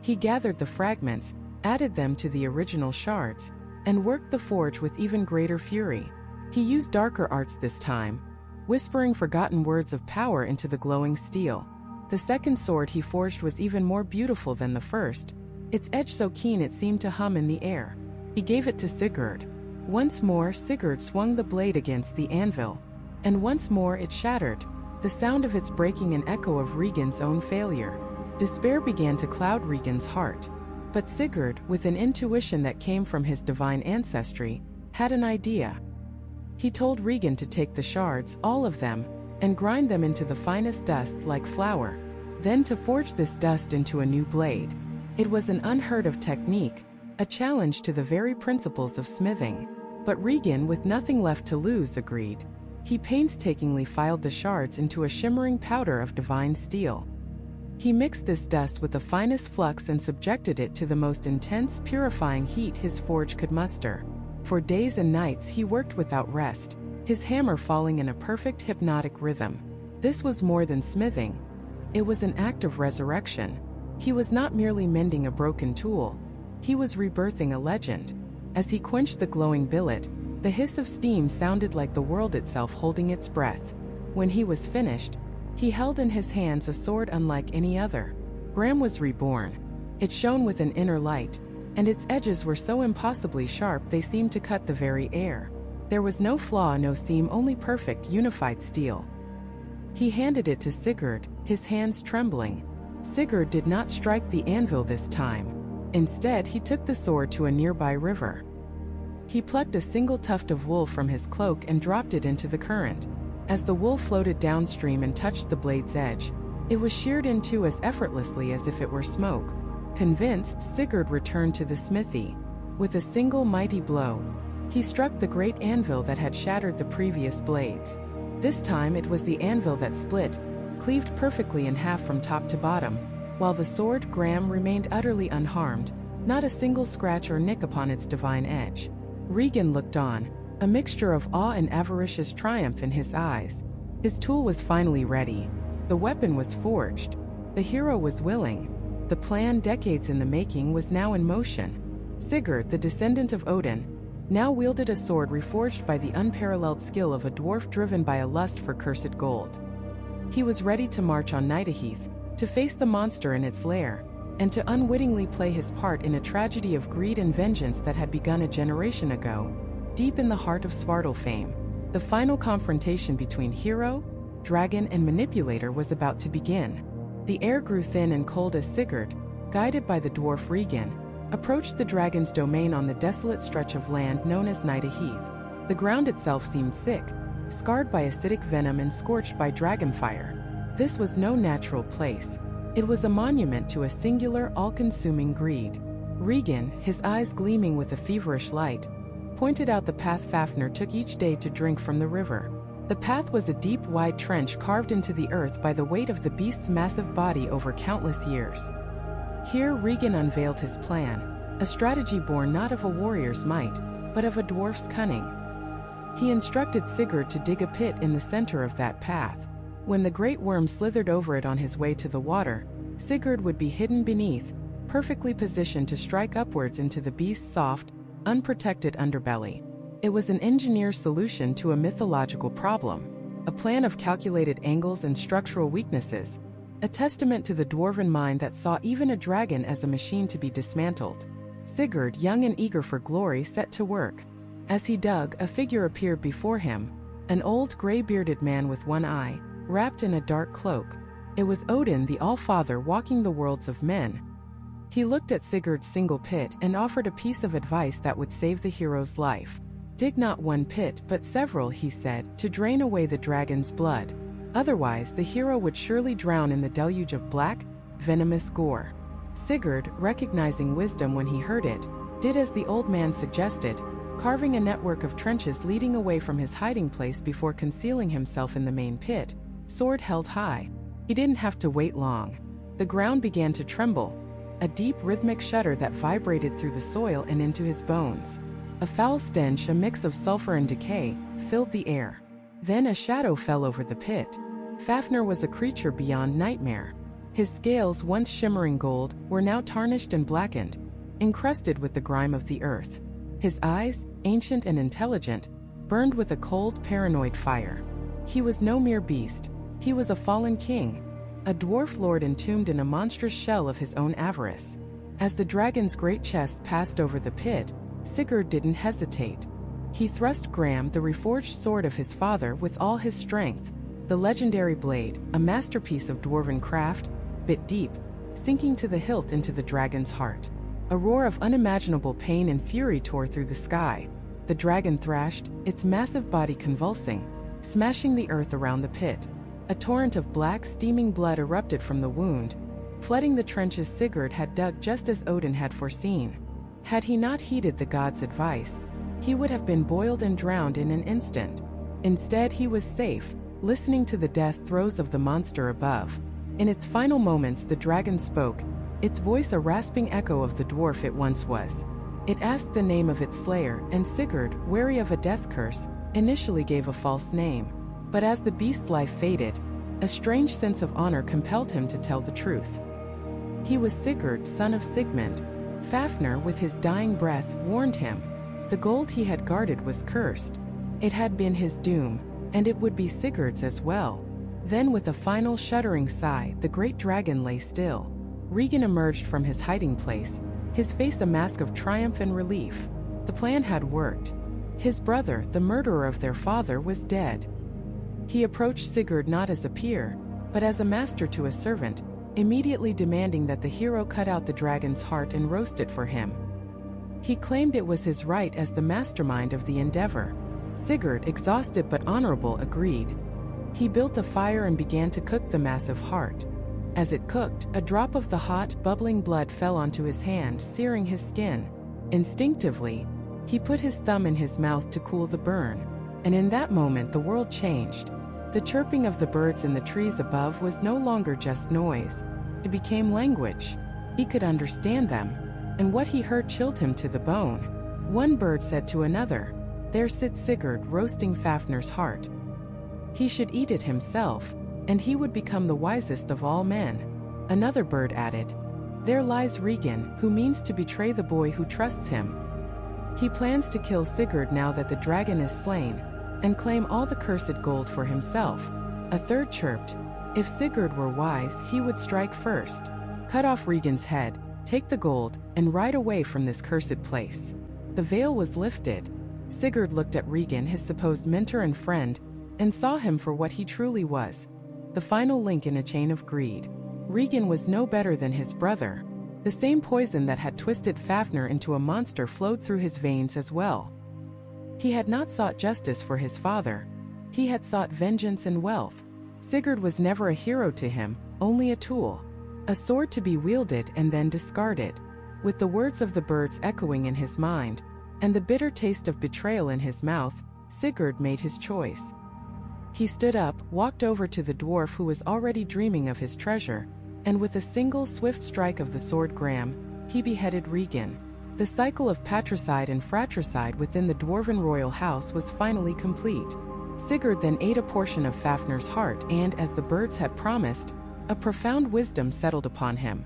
He gathered the fragments, added them to the original shards, and worked the forge with even greater fury. He used darker arts this time, whispering forgotten words of power into the glowing steel. The second sword he forged was even more beautiful than the first, its edge so keen it seemed to hum in the air. He gave it to Sigurd. Once more Sigurd swung the blade against the anvil, and once more it shattered, the sound of its breaking an echo of Regan's own failure. Despair began to cloud Regan's heart. But Sigurd, with an intuition that came from his divine ancestry, had an idea. He told Regan to take the shards, all of them, and grind them into the finest dust like flour, then to forge this dust into a new blade. It was an unheard-of technique, a challenge to the very principles of smithing. But Regan, with nothing left to lose, agreed. He painstakingly filed the shards into a shimmering powder of divine steel. He mixed this dust with the finest flux and subjected it to the most intense, purifying heat his forge could muster. For days and nights he worked without rest, his hammer falling in a perfect hypnotic rhythm. This was more than smithing. It was an act of resurrection. He was not merely mending a broken tool. He was rebirthing a legend. As he quenched the glowing billet, the hiss of steam sounded like the world itself holding its breath. When he was finished, he held in his hands a sword unlike any other. Gram was reborn. It shone with an inner light, and its edges were so impossibly sharp they seemed to cut the very air. There was no flaw, no seam, only perfect, unified steel. He handed it to Sigurd, his hands trembling. Sigurd did not strike the anvil this time. Instead, he took the sword to a nearby river. He plucked a single tuft of wool from his cloak and dropped it into the current. As the wool floated downstream and touched the blade's edge, it was sheared into as effortlessly as if it were smoke. Convinced, Sigurd returned to the smithy. With a single mighty blow, he struck the great anvil that had shattered the previous blades. This time it was the anvil that split, cleaved perfectly in half from top to bottom, while the sword, Gram, remained utterly unharmed, not a single scratch or nick upon its divine edge. Regan looked on, a mixture of awe and avaricious triumph in his eyes. His tool was finally ready. The weapon was forged. The hero was willing. The plan, decades in the making, was now in motion. Sigurd, the descendant of Odin, now wielded a sword reforged by the unparalleled skill of a dwarf driven by a lust for cursed gold. He was ready to march on Nidaheath, to face the monster in its lair, and to unwittingly play his part in a tragedy of greed and vengeance that had begun a generation ago, deep in the heart of Svartalfheim. The final confrontation between hero, dragon, and manipulator was about to begin. The air grew thin and cold as Sigurd, guided by the dwarf Regan, approached the dragon's domain on the desolate stretch of land known as Nidaheath. The ground itself seemed sick, scarred by acidic venom and scorched by dragonfire. This was no natural place. It was a monument to a singular, all-consuming greed. Regan, his eyes gleaming with a feverish light, pointed out the path Fafnir took each day to drink from the river. The path was a deep, wide trench carved into the earth by the weight of the beast's massive body over countless years. Here Regan unveiled his plan, a strategy born not of a warrior's might, but of a dwarf's cunning. He instructed Sigurd to dig a pit in the center of that path. When the great worm slithered over it on his way to the water, Sigurd would be hidden beneath, perfectly positioned to strike upwards into the beast's soft, unprotected underbelly. It was an engineer's solution to a mythological problem, a plan of calculated angles and structural weaknesses, a testament to the dwarven mind that saw even a dragon as a machine to be dismantled. Sigurd, young and eager for glory, set to work. As he dug, a figure appeared before him, an old gray-bearded man with one eye, wrapped in a dark cloak. It was Odin, the All-Father, walking the worlds of men. He looked at Sigurd's single pit and offered a piece of advice that would save the hero's life. Dig not one pit, but several, he said, to drain away the dragon's blood. Otherwise, the hero would surely drown in the deluge of black, venomous gore. Sigurd, recognizing wisdom when he heard it, did as the old man suggested, carving a network of trenches leading away from his hiding place before concealing himself in the main pit, sword held high. He didn't have to wait long. The ground began to tremble, a deep rhythmic shudder that vibrated through the soil and into his bones. A foul stench, a mix of sulfur and decay, filled the air. Then a shadow fell over the pit. Fafnir was a creature beyond nightmare. His scales, once shimmering gold, were now tarnished and blackened, encrusted with the grime of the earth. His eyes, ancient and intelligent, burned with a cold, paranoid fire. He was no mere beast. He was a fallen king, a dwarf lord entombed in a monstrous shell of his own avarice. As the dragon's great chest passed over the pit, Sigurd didn't hesitate. He thrust Gram, the reforged sword of his father, with all his strength. The legendary blade, a masterpiece of dwarven craft, bit deep, sinking to the hilt into the dragon's heart. A roar of unimaginable pain and fury tore through the sky. The dragon thrashed, its massive body convulsing, smashing the earth around the pit. A torrent of black, steaming blood erupted from the wound, flooding the trenches Sigurd had dug just as Odin had foreseen. Had he not heeded the god's advice, he would have been boiled and drowned in an instant. Instead, he was safe, listening to the death throes of the monster above. In its final moments, the dragon spoke, its voice a rasping echo of the dwarf it once was. It asked the name of its slayer, and Sigurd, wary of a death curse, initially gave a false name. But as the beast's life faded, a strange sense of honor compelled him to tell the truth. He was Sigurd, son of Sigmund. Fafnir, with his dying breath, warned him. The gold he had guarded was cursed. It had been his doom, and it would be Sigurd's as well. Then, with a final shuddering sigh, the great dragon lay still. Regan emerged from his hiding place, his face a mask of triumph and relief. The plan had worked. His brother, the murderer of their father, was dead. He approached Sigurd not as a peer, but as a master to a servant, immediately demanding that the hero cut out the dragon's heart and roast it for him. He claimed it was his right as the mastermind of the endeavor. Sigurd, exhausted but honorable, agreed. He built a fire and began to cook the massive heart. As it cooked, a drop of the hot, bubbling blood fell onto his hand, searing his skin. Instinctively, he put his thumb in his mouth to cool the burn. And in that moment the world changed. The chirping of the birds in the trees above was no longer just noise. It became language. He could understand them. And what he heard chilled him to the bone. One bird said to another, "There sits Sigurd roasting Fafnir's heart. He should eat it himself, and he would become the wisest of all men." Another bird added, "There lies Regan, who means to betray the boy who trusts him. He plans to kill Sigurd now that the dragon is slain, and claim all the cursed gold for himself." A third chirped, "If Sigurd were wise, he would strike first. Cut off Regan's head, take the gold, and ride away from this cursed place." The veil was lifted. Sigurd looked at Regan, his supposed mentor and friend, and saw him for what he truly was, the final link in a chain of greed. Regan was no better than his brother. The same poison that had twisted Fafnir into a monster flowed through his veins as well. He had not sought justice for his father. He had sought vengeance and wealth. Sigurd was never a hero to him, only a tool. A sword to be wielded and then discarded. With the words of the birds echoing in his mind, and the bitter taste of betrayal in his mouth, Sigurd made his choice. He stood up, walked over to the dwarf who was already dreaming of his treasure, and with a single swift strike of the sword Gram, he beheaded Regan. The cycle of patricide and fratricide within the dwarven royal house was finally complete. Sigurd then ate a portion of Fafnir's heart and, as the birds had promised, a profound wisdom settled upon him.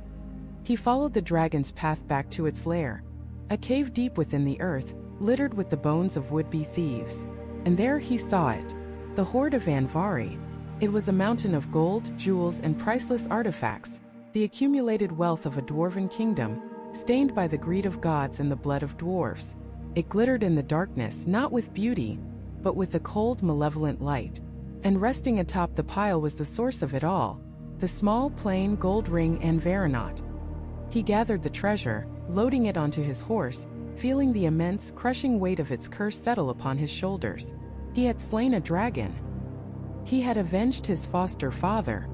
He followed the dragon's path back to its lair, a cave deep within the earth, littered with the bones of would-be thieves. And there he saw it, the hoard of Andvari. It was a mountain of gold, jewels, and priceless artifacts, the accumulated wealth of a dwarven kingdom, stained by the greed of gods and the blood of dwarves. It glittered in the darkness, not with beauty, but with a cold, malevolent light. And resting atop the pile was the source of it all, the small, plain gold ring Andvarinot. He gathered the treasure, loading it onto his horse, feeling the immense, crushing weight of its curse settle upon his shoulders. He had slain a dragon. He had avenged his foster father.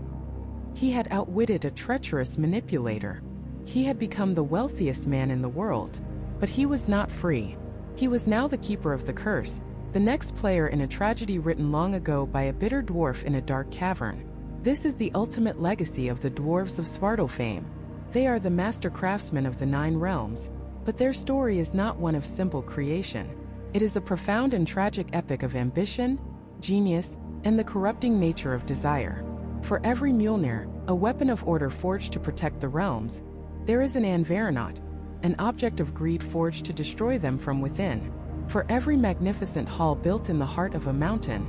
He had outwitted a treacherous manipulator. He had become the wealthiest man in the world. But he was not free. He was now the keeper of the curse, the next player in a tragedy written long ago by a bitter dwarf in a dark cavern. This is the ultimate legacy of the Dwarves of Svartalfheim. They are the master craftsmen of the 9 realms, but their story is not one of simple creation. It is a profound and tragic epic of ambition, genius, and the corrupting nature of desire. For every Mjolnir, a weapon of order forged to protect the realms, there is an Andvarinot, an object of greed forged to destroy them from within. For every magnificent hall built in the heart of a mountain,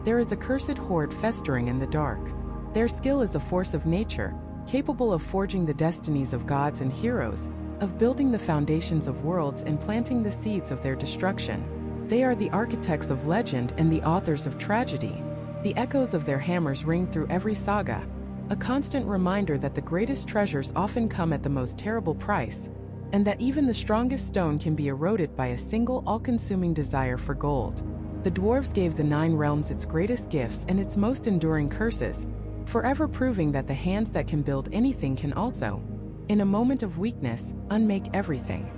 there is a cursed horde festering in the dark. Their skill is a force of nature, capable of forging the destinies of gods and heroes, of building the foundations of worlds and planting the seeds of their destruction. They are the architects of legend and the authors of tragedy. The echoes of their hammers ring through every saga, a constant reminder that the greatest treasures often come at the most terrible price, and that even the strongest stone can be eroded by a single all-consuming desire for gold. The dwarves gave the 9 realms its greatest gifts and its most enduring curses, forever proving that the hands that can build anything can also, in a moment of weakness, unmake everything.